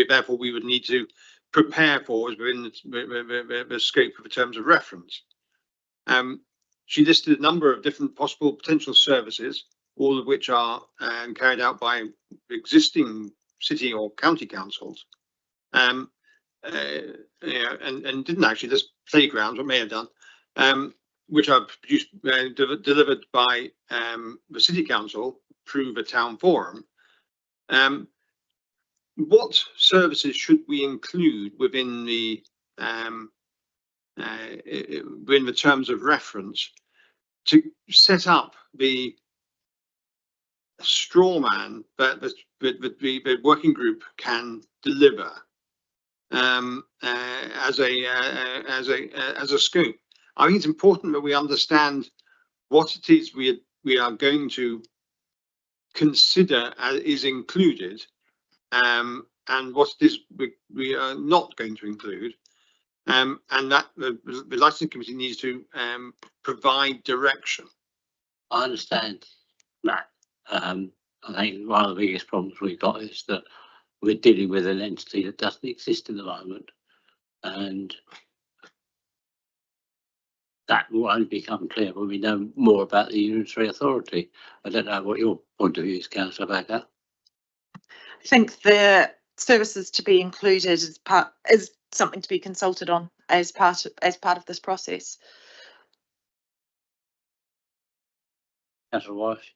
Speaker 11: therefore we would need to prepare for as within the scope of the terms of reference. She listed a number of different possible potential services, all of which are carried out by existing city or county councils, and didn't actually list playgrounds, or may have done, which are produced, delivered by the city council through the town forum. What services should we include within the terms of reference to set up the straw man that the working group can deliver as a scope. I think it's important that we understand what it is we are going to consider is included, and what it is we are not going to include, and that the licensing committee needs to provide direction.
Speaker 1: I understand that. I think one of the biggest problems we've got is that we're dealing with an entity that doesn't exist at the moment, and that will only become clear when we know more about the unitary authority. I don't know what your point of view is, Councillor Baker.
Speaker 15: I think the services to be included is something to be consulted on as part of this process.
Speaker 1: Councillor Walsh.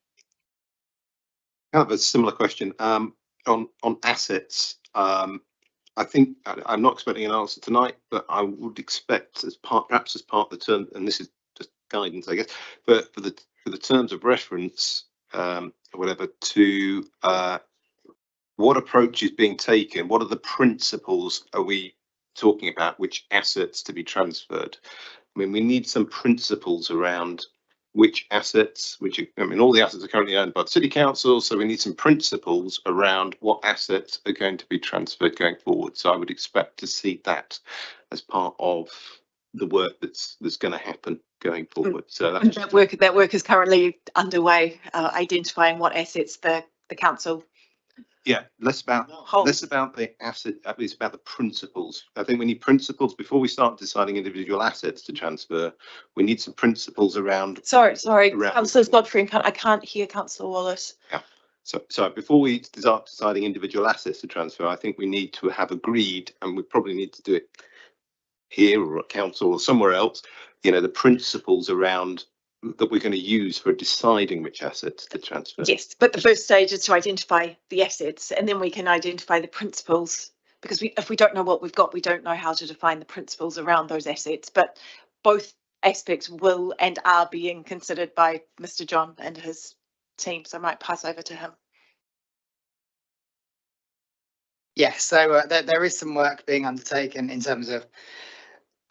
Speaker 3: Kind of a similar question on assets. I think I'm not expecting an answer tonight, but I would expect perhaps as part of the term, and this is just guidance, I guess, but for the terms of reference, or whatever, to what approach is being taken, what are the principles are we talking about, which assets to be transferred? I mean, we need some principles around which assets, all the assets are currently owned by the City Council, so we need some principles around what assets are going to be transferred going forward. So I would expect to see that as part of the work that's going to happen going forward. So that's
Speaker 15: that work is currently underway, identifying what assets the council.
Speaker 3: Yeah, less about the asset, it's about the principles. I think we need principles before we start deciding individual assets to transfer. We need some principles around.
Speaker 15: Sorry, Councillor Godfrey, I can't hear Councillor Wallace.
Speaker 3: Yeah, so before we start deciding individual assets to transfer, I think we need to have agreed, and we probably need to do it here or at council or somewhere else, the principles around that we're going to use for deciding which assets to transfer.
Speaker 15: Yes, but the first stage is to identify the assets, and then we can identify the principles, because if we don't know what we've got, we don't know how to define the principles around those assets. But both aspects will and are being considered by Mr. John and his team, so I might pass over to him.
Speaker 13: Yes, so there is some work being undertaken in terms of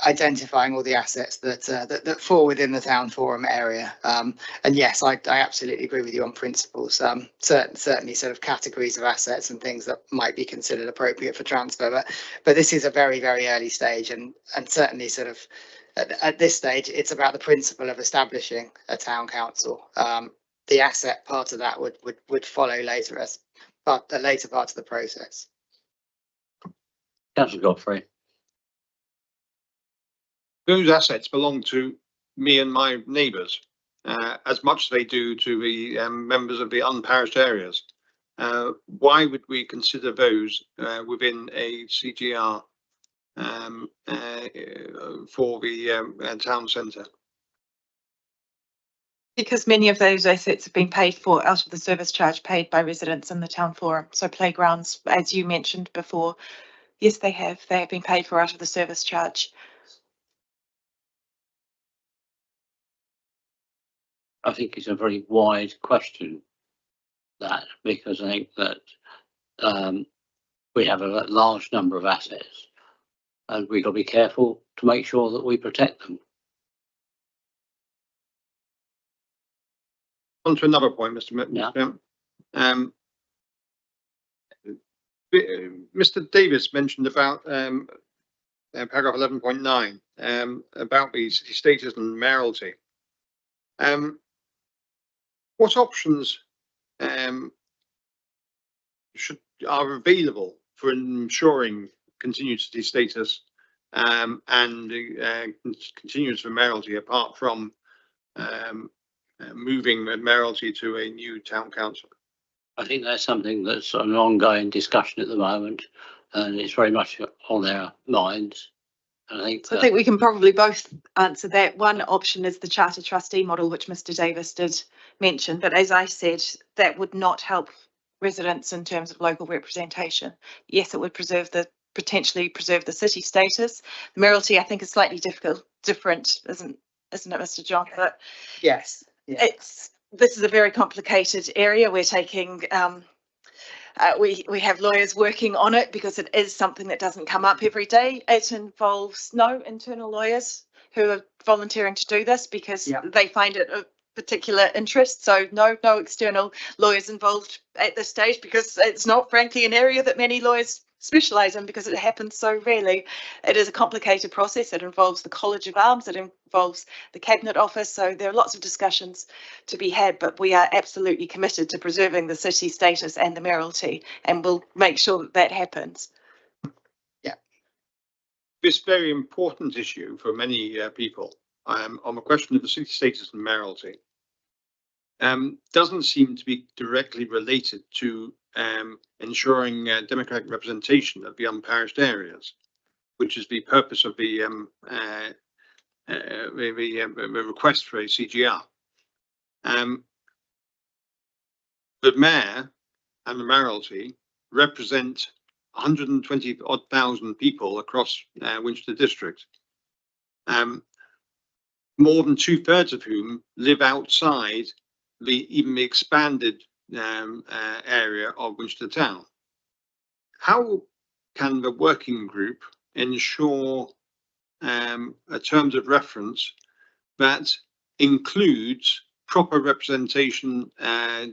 Speaker 13: identifying all the assets that fall within the town forum area. And yes, I absolutely agree with you on principles. Certainly sort of categories of assets and things that might be considered appropriate for transfer. But this is a very, very early stage, and certainly sort of at this stage, it's about the principle of establishing a town council. The asset part of that would follow later as the later part of the process.
Speaker 1: Councillor Godfrey.
Speaker 11: Those assets belong to me and my neighbours, as much as they do to the members of the unparished areas. Why would we consider those within a CGR for the town centre?
Speaker 15: Because many of those assets have been paid for out of the service charge paid by residents in the town forum. So playgrounds, as you mentioned before, yes, they have been paid for out of the service charge.
Speaker 1: I think it's a very wide question, that, because I think that we have a large number of assets, and we've got to be careful to make sure that we protect them.
Speaker 11: On to another point, Mr. Mr. Davis mentioned about paragraph 11.9 about the city status and mayoralty. What options are available for ensuring continued city status and continuance of mayoralty, apart from moving the mayoralty to a new town council?
Speaker 1: I think that's something that's an ongoing discussion at the moment, and it's very much on our minds. I think
Speaker 15: we can probably both answer that. One option is the charter trustee model, which Mr. Davis did mention, but as I said, that would not help residents in terms of local representation. Yes, it would potentially preserve the city status. The mayoralty, I think, is slightly different, isn't it, Mr. John? But
Speaker 13: yes,
Speaker 15: it's this is a very complicated area. We're taking, we have lawyers working on it because it is something that doesn't come up every day. It involves no internal lawyers who are volunteering to do this because they find it of particular interest. So no external lawyers involved at this stage because it's not, frankly, an area that many lawyers specialise in because it happens so rarely. It is a complicated process. It involves the College of Arms, it involves the Cabinet Office, so there are lots of discussions to be had, but we are absolutely committed to preserving the city status and the mayoralty, and we'll make sure that that happens.
Speaker 11: This very important issue for many people on the question of the city status and mayoralty doesn't seem to be directly related to ensuring democratic representation of the unparished areas, which is the purpose of the request for a CGR. The mayor and the mayoralty represent 120 odd thousand people across Winchester district, more than 2/3 of whom live outside even the expanded area of Winchester town. How can the working group ensure a terms of reference that includes proper representation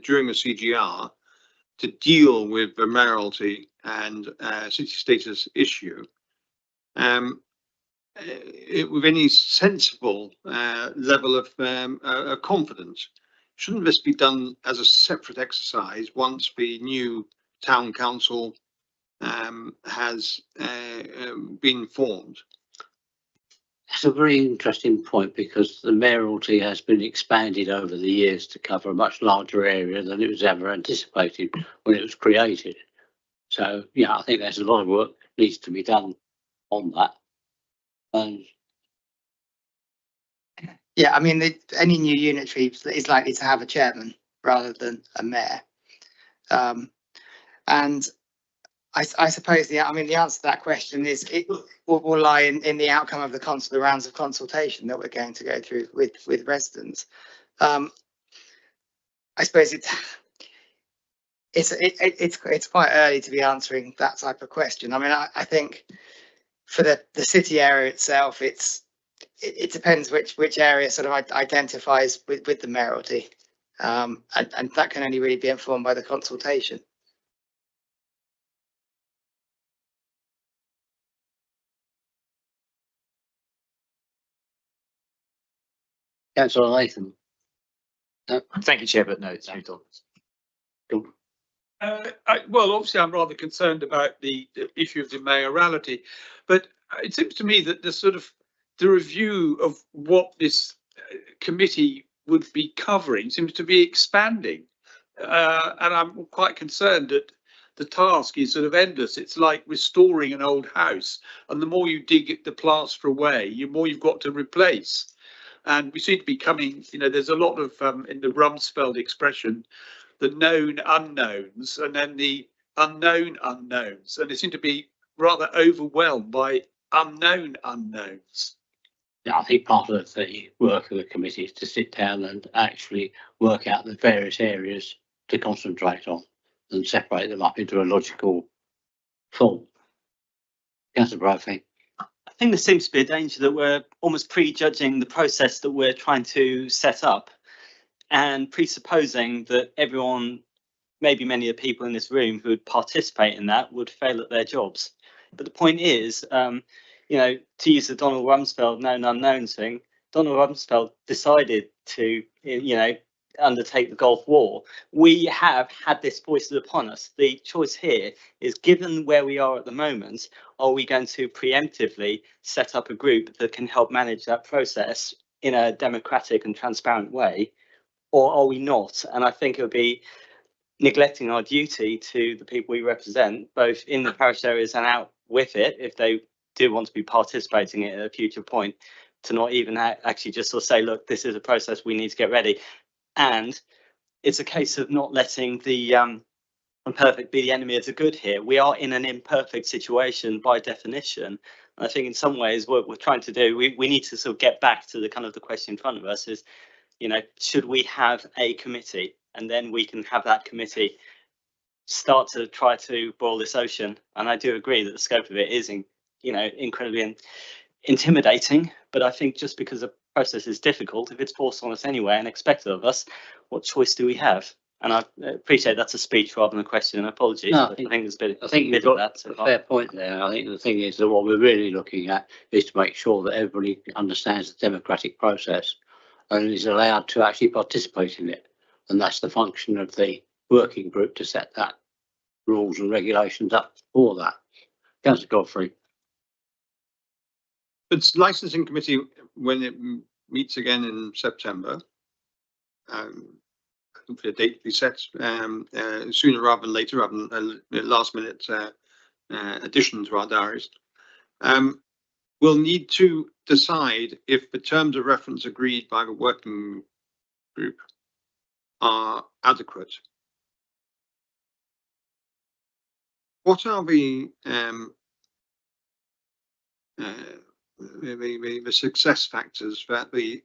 Speaker 11: during a CGR to deal with the mayoralty and city status issue with any sensible level of confidence? Shouldn't this be done as a separate exercise once the new town council has been formed?
Speaker 1: That's a very interesting point because the mayoralty has been expanded over the years to cover a much larger area than it was ever anticipated when it was created. So, yeah, I think there's a lot of work needs to be done on that.
Speaker 13: Yeah, I mean, any new unitary is likely to have a chairman rather than a mayor. And I suppose the answer to that question is it will lie in the outcome of the rounds of consultation that we're going to go through with residents. I suppose it's quite early to be answering that type of question. I mean, I think for the city area itself, it depends which area sort of identifies with the mayoralty, and that can only really be informed by the consultation.
Speaker 1: Councillor Latham.
Speaker 16: Thank you, Chair, but no, it's moved on.
Speaker 12: Well, obviously, I'm rather concerned about the issue of the mayoralty, but it seems to me that the review of what this committee would be covering seems to be expanding, and I'm quite concerned that the task is sort of endless. It's like restoring an old house, and the more you dig the plaster away, the more you've got to replace. And we seem to be coming, there's a lot of, in the Rumsfeld expression, the known unknowns and then the unknown unknowns. And they seem to be rather overwhelmed by unknown unknowns.
Speaker 1: Yeah, I think part of the work of the committee is to sit down and actually work out the various areas to concentrate on and separate them up into a logical form. Councillor Brophy.
Speaker 10: I think there seems to be a danger that we're almost prejudging the process that we're trying to set up and presupposing that everyone, maybe many of the people in this room who would participate in that, would fail at their jobs. But the point is, to use the Donald Rumsfeld known unknowns thing, Donald Rumsfeld decided to, undertake the Gulf War. We have had this foisted upon us. The choice here is, given where we are at the moment, are we going to preemptively set up a group that can help manage that process in a democratic and transparent way, or are we not? And I think it would be neglecting our duty to the people we represent, both in the parish areas and out with it, if they do want to be participating in it at a future point, to not even actually just sort of say, look, this is a process, we need to get ready. And it's a case of not letting the imperfect be the enemy of the good here. We are in an imperfect situation by definition. And I think in some ways what we're trying to do, we need to sort of get back to the kind of the question in front of us is, should we have a committee, and then we can have that committee start to try to boil this ocean. And I do agree that the scope of it is, incredibly intimidating. But I think just because the process is difficult, if it's forced on us anyway and expected of us, what choice do we have? And I appreciate that's a speech rather than a question, and apologies.
Speaker 1: No,
Speaker 10: I think there's a bit.
Speaker 1: I think you've got a fair point there. I think the thing is that what we're really looking at is to make sure that everybody understands the democratic process and is allowed to actually participate in it. And that's the function of the working group, to set that rules and regulations up for that. Councillor Godfrey.
Speaker 11: It's licensing committee when it meets again in September. Hopefully a date to be set sooner rather than later, rather than last minute additions to our diaries. We'll need to decide if the terms of reference agreed by the working group are adequate. What are the success factors that the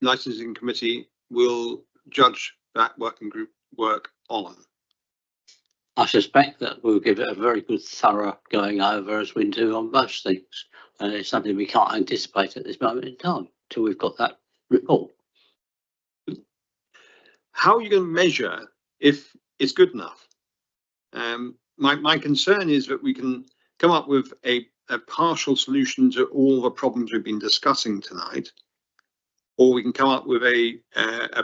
Speaker 11: licensing committee will judge that working group work on?
Speaker 1: I suspect that we'll give it a very good thorough going over, as we do on most things. And it's something we can't anticipate at this moment in time until we've got that report.
Speaker 11: How are you going to measure if it's good enough? My concern is that we can come up with a partial solution to all the problems we've been discussing tonight, or we can come up with a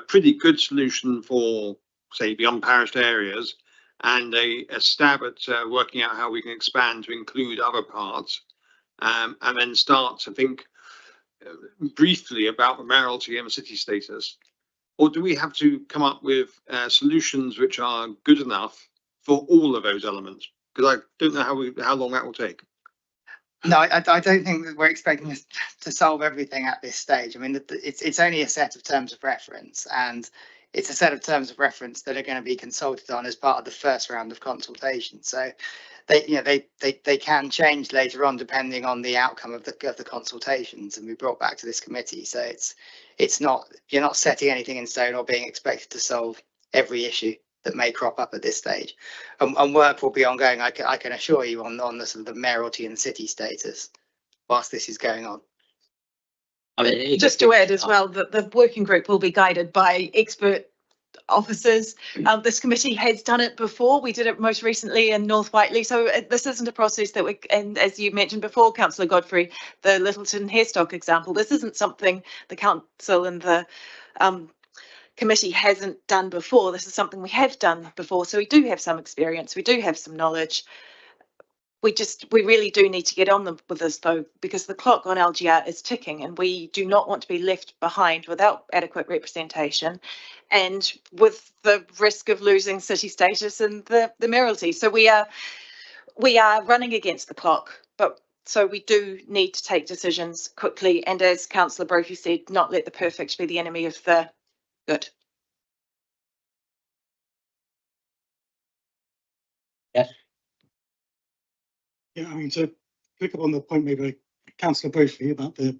Speaker 11: pretty good solution for, say, the unparished areas, and a stab at working out how we can expand to include other parts, and then start to think briefly about the mayoralty and the city status. Or do we have to come up with solutions which are good enough for all of those elements? Because I don't know how long that will take.
Speaker 13: No, I don't think that we're expecting this to solve everything at this stage. I mean, it's only a set of terms of reference, and it's a set of terms of reference that are going to be consulted on as part of the first round of consultation. So they can change later on depending on the outcome of the consultations and be brought back to this committee. So it's not, you're not setting anything in stone or being expected to solve every issue that may crop up at this stage, and work will be ongoing. I can assure you on the sort of the mayoralty and city status whilst this is going on.
Speaker 1: I mean,
Speaker 15: Just to add as well that the working group will be guided by expert officers. This committee has done it before. We did it most recently in North Whiteley. So this isn't a process that we, and as you mentioned before, Councillor Godfrey, the Littleton Hairstock example, this isn't something the council and the committee hasn't done before. This is something we have done before. So we do have some experience. We do have some knowledge. We really do need to get on with this though, because the clock on LGR is ticking and we do not want to be left behind without adequate representation and with the risk of losing city status and the mayoralty. So we are running against the clock, but so we do need to take decisions quickly. And as Councillor Brophy said, not let the perfect be the enemy of the good.
Speaker 1: Yes.
Speaker 7: Yeah, I mean, to pick up on the point made by Councillor Brophy about the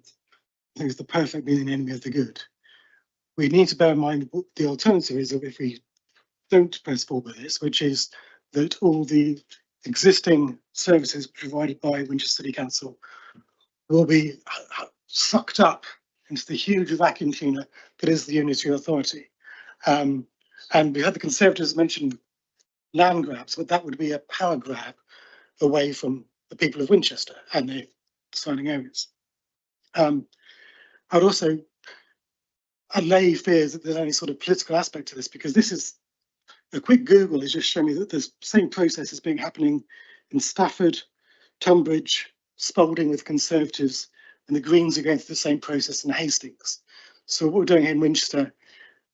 Speaker 7: perfect being the enemy of the good, we need to bear in mind what the alternative is if we don't press forward with this, which is that all the existing services provided by Winchester City Council will be sucked up into the huge vacuum cleaner that is the Unitary Authority. And we had the Conservatives mention land grabs, but that would be a power grab away from the people of Winchester and the surrounding areas. I'd also allay fears that there's any sort of political aspect to this, because this is a quick Google has just shown me that the same process is happening in Stafford, Tunbridge, Spalding with Conservatives, and the Greens are going through the same process in Hastings. So what we're doing here in Winchester,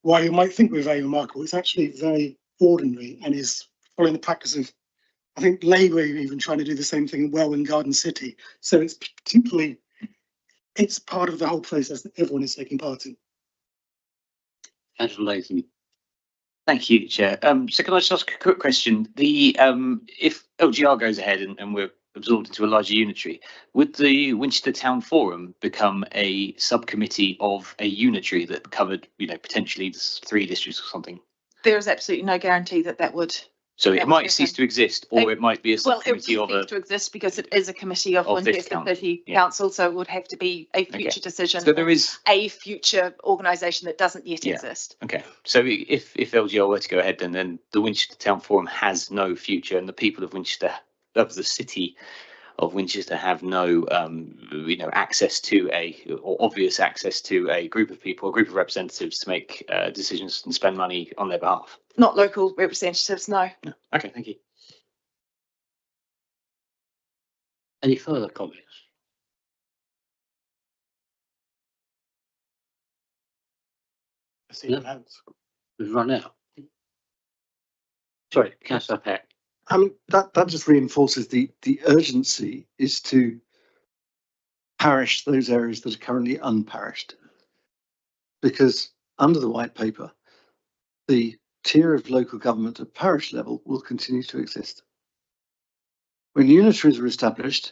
Speaker 7: while you might think we're very remarkable, it's actually very ordinary and is following the practice of, I think Labour are even trying to do the same thing in Welwyn Garden City. So it's particularly, it's part of the whole process that everyone is taking part in.
Speaker 1: Councillor Latham.
Speaker 16: Thank you, Chair. So can I just ask a quick question? The if LGR goes ahead and we're absorbed into a larger unitary. Would the Winchester Town Forum become a subcommittee of a unitary that covered, potentially 3 districts or something?
Speaker 15: There is absolutely no guarantee that that would.
Speaker 16: So
Speaker 15: That
Speaker 16: it
Speaker 15: would
Speaker 16: might
Speaker 15: happen.
Speaker 16: cease to exist, or it might be a
Speaker 15: Well, it would
Speaker 16: subcommittee of a.
Speaker 15: cease to exist because it is a committee of
Speaker 16: Of this
Speaker 15: Winchester
Speaker 16: council,
Speaker 15: City
Speaker 16: yeah.
Speaker 15: Council, so it would have to be a future decision.
Speaker 16: So there is.
Speaker 15: A future organisation that doesn't yet
Speaker 16: Yeah.
Speaker 15: exist.
Speaker 16: Okay, so if LGR were to go ahead, then the Winchester Town Forum has no future, and the people of Winchester, of the city of Winchester, have no, access to or obvious access to a group of people, a group of representatives to make decisions and spend money on their behalf.
Speaker 15: Not local representatives, no.
Speaker 16: No. Okay, thank you.
Speaker 1: Any further comments?
Speaker 4: I see no hands.
Speaker 1: We've run out. Sorry, Councillor Peck.
Speaker 4: I mean, that just reinforces the urgency is to parish those areas that are currently unparished. Because under the white paper, the tier of local government at parish level will continue to exist. When unitaries are established,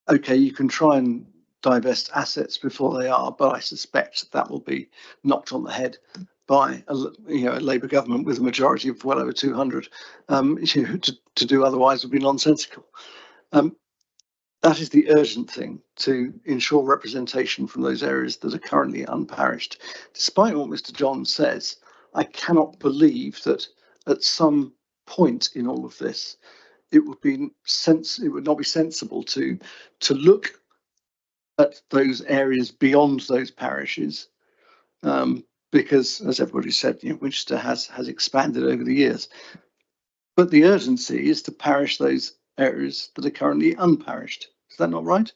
Speaker 4: okay, you can try and divest assets before they are, but I suspect that will be knocked on the head by a Labour government with a majority of well over 200. To do otherwise would be nonsensical. That is the urgent thing, to ensure representation from those areas that are currently unparished. Despite what Mr. John says, I cannot believe that at some point in all of this, it would not be sensible to look at those areas beyond those parishes, because, as everybody said, Winchester has expanded over the years. But the urgency is to parish those areas that are currently unparished. Is that not right?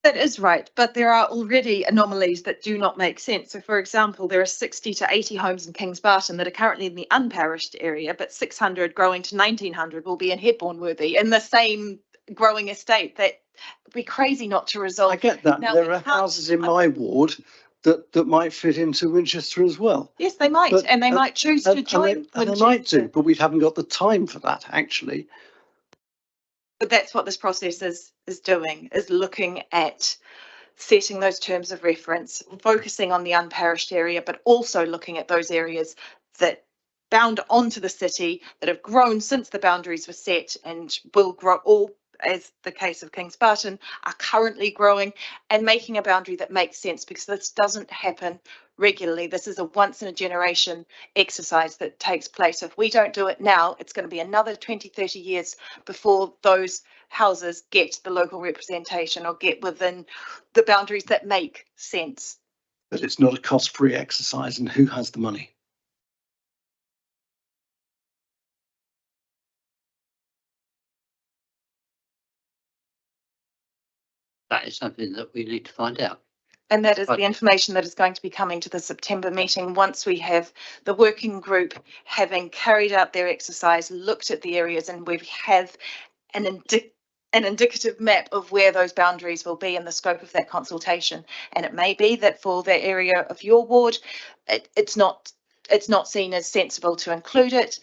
Speaker 15: That is right, but there are already anomalies that do not make sense. So, for example, there are 60 to 80 homes in Kings Barton that are currently in the unparished area, but 600 growing to 1900 will be in Headbourne-Worthy in the same growing estate. That would be crazy not to resolve.
Speaker 4: I get that.
Speaker 15: Now,
Speaker 4: There are houses in my ward that might fit into Winchester as well.
Speaker 15: Yes, they might,
Speaker 4: But-
Speaker 15: and they might choose to join
Speaker 4: And they
Speaker 15: Winchester.
Speaker 4: might do, but we haven't got the time for that, actually.
Speaker 15: But that's what this process is doing, is looking at setting those terms of reference, focusing on the unparished area, but also looking at those areas that bound onto the city, that have grown since the boundaries were set and will grow, all, as the case of Kings Barton, are currently growing, and making a boundary that makes sense, because this doesn't happen regularly. This is a once in a generation exercise that takes place. If we don't do it now, it's going to be another 20, 30 years before those houses get the local representation or get within the boundaries that make sense.
Speaker 4: But it's not a cost-free exercise, and who has the money?
Speaker 1: That is something that we need to find out.
Speaker 15: And that is
Speaker 1: Right.
Speaker 15: the information that is going to be coming to the September meeting once we have the working group having carried out their exercise, looked at the areas, and we have an indicative map of where those boundaries will be in the scope of that consultation. And it may be that for the area of your ward, it's not seen as sensible to include it.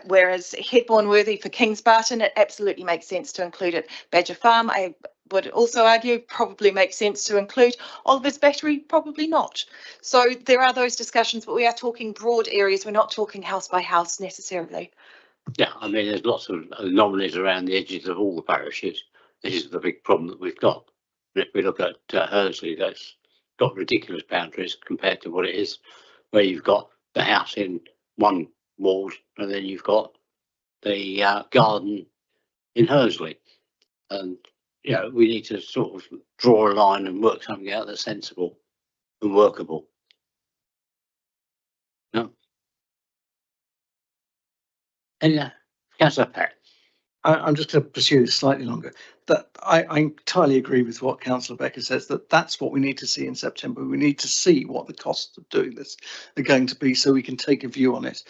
Speaker 15: Whereas Headbourne-Worthy for Kings Barton, it absolutely makes sense to include it. Badger Farm, I would also argue, probably makes sense to include. Oliver's Battery, probably not. So there are those discussions, but we are talking broad areas. We're not talking house by house necessarily.
Speaker 1: Yeah, I mean, there's lots of anomalies around the edges of all the parishes. This is the big problem that we've got. And if we look at Hursley, that's got ridiculous boundaries compared to what it is, where you've got the house in one ward and then you've got the garden in Hursley. And, we need to sort of draw a line and work something out that's sensible and workable. No. And Councillor Peck.
Speaker 4: I'm just going to pursue this slightly longer. That I entirely agree with what Councillor Becker says, that's what we need to see in September. We need to see what the costs of doing this are going to be so we can take a view on it.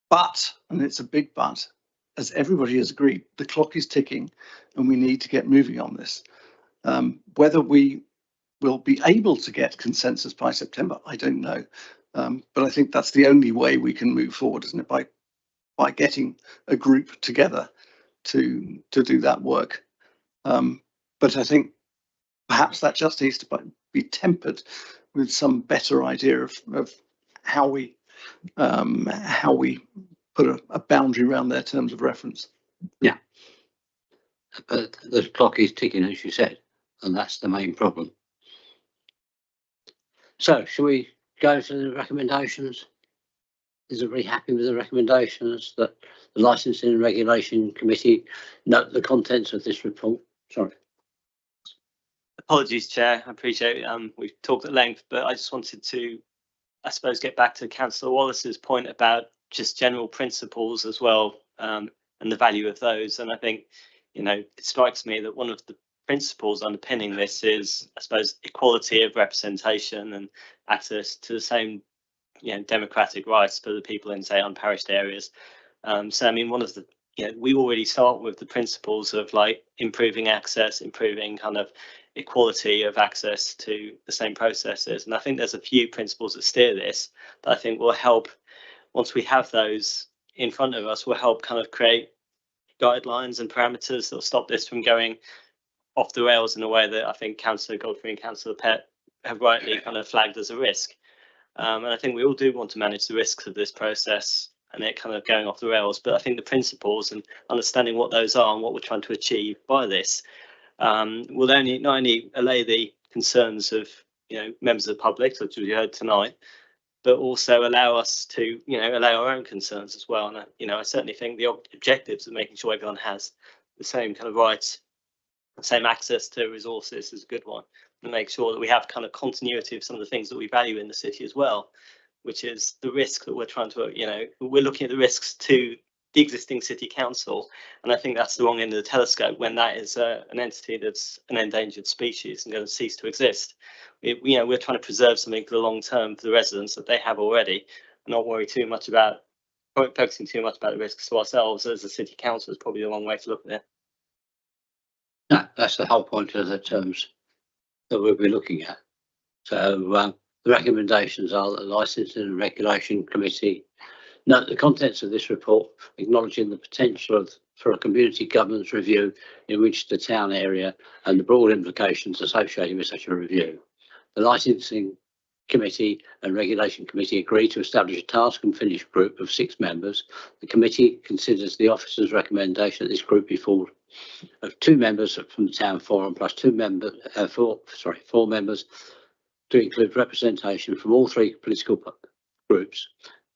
Speaker 4: But, and it's a big but, as everybody has agreed, the clock is ticking and we need to get moving on this. Whether we will be able to get consensus by September, I don't know. But I think that's the only way we can move forward, isn't it? By by getting a group together to do that work. But I think perhaps that just needs to be tempered with some better idea of how we put a boundary around their terms of reference.
Speaker 1: Yeah. But the clock is ticking, as you said, and that's the main problem. So shall we go to the recommendations? Is everybody happy with the recommendations that the Licensing and Regulation Committee note the contents of this report? Sorry.
Speaker 10: Apologies, Chair. I appreciate we've talked at length, but I just wanted to, I suppose, get back to Councillor Wallace's point about just general principles as well, and the value of those. And I think, you know, it strikes me that one of the principles underpinning this is, I suppose, equality of representation and access to the same, you know, democratic rights for the people in, say, unparished areas. So, I mean, one of the, you know, we already start with the principles of like improving access, improving kind of equality of access to the same processes. And I think there's a few principles that steer this that I think will help, once we have those in front of us, will help kind of create guidelines and parameters that will stop this from going off the rails in a way that I think Councillor Godfrey and Councillor Pett have rightly kind of flagged as a risk. And I think we all do want to manage the risks of this process and it kind of going off the rails. But I think the principles and understanding what those are and what we're trying to achieve by this will not only allay the concerns of, you know, members of the public, which we heard tonight, but also allow us to, you know, allay our own concerns as well. And, you know, I certainly think the objectives of making sure everyone has the same kind of rights, the same access to resources is a good one. And make sure that we have kind of continuity of some of the things that we value in the city as well, which is the risk that we're trying to, you know, we're looking at the risks to the existing city council. And I think that's the wrong end of the telescope when that is an entity that's an endangered species and going to cease to exist. You know, we're trying to preserve something for the long term for the residents that they have already, and not worry too much about focusing too much about the risks to ourselves as a city council is probably the wrong way to look at it.
Speaker 1: No, that's the whole point of the terms that we'll be looking at. So the recommendations are that the Licensing and Regulation Committee note the contents of this report, acknowledging the potential for a community governance review in which the town area and the broad implications associated with such a review. The Licensing Committee and Regulation Committee agree to establish a task and finish group of 6 members. The committee considers the officer's recommendation that this group be full of 2 members from the town forum plus 4 members to include representation from all 3 political groups.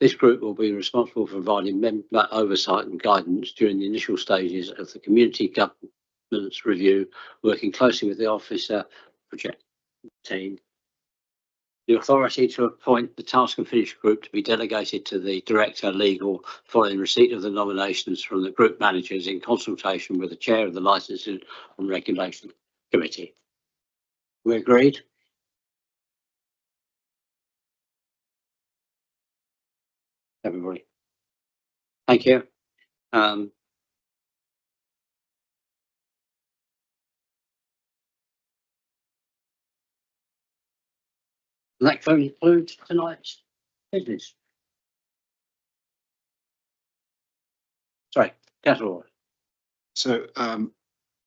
Speaker 1: This group will be responsible for providing member oversight and guidance during the initial stages of the community governance review, working closely with the officer project team. The authority to appoint the task and finish group to be delegated to the Director Legal following receipt of the nominations from the group managers in consultation with the Chair of the Licensing and Regulation Committee. We agreed? Everybody. Thank you. That concludes tonight's business. Sorry, Councillor.
Speaker 3: So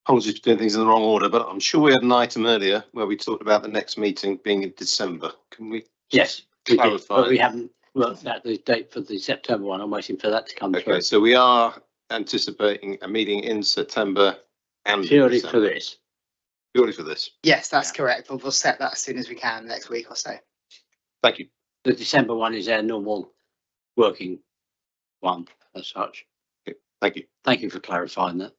Speaker 3: apologies for doing things in the wrong order, but I'm sure we had an item earlier where we talked about the next meeting being in December. Can we?
Speaker 1: Yes, we did,
Speaker 3: clarify?
Speaker 1: but we haven't worked out the date for the September one. I'm waiting for that to come through.
Speaker 3: Okay, so we are anticipating a meeting in September and
Speaker 1: Purely for this.
Speaker 3: Purely for this.
Speaker 13: Yes, that's correct. We'll set that as soon as we can next week or so.
Speaker 3: Thank you.
Speaker 1: The December one is our normal working one as such.
Speaker 3: Okay, thank you.
Speaker 1: Thank you for clarifying that.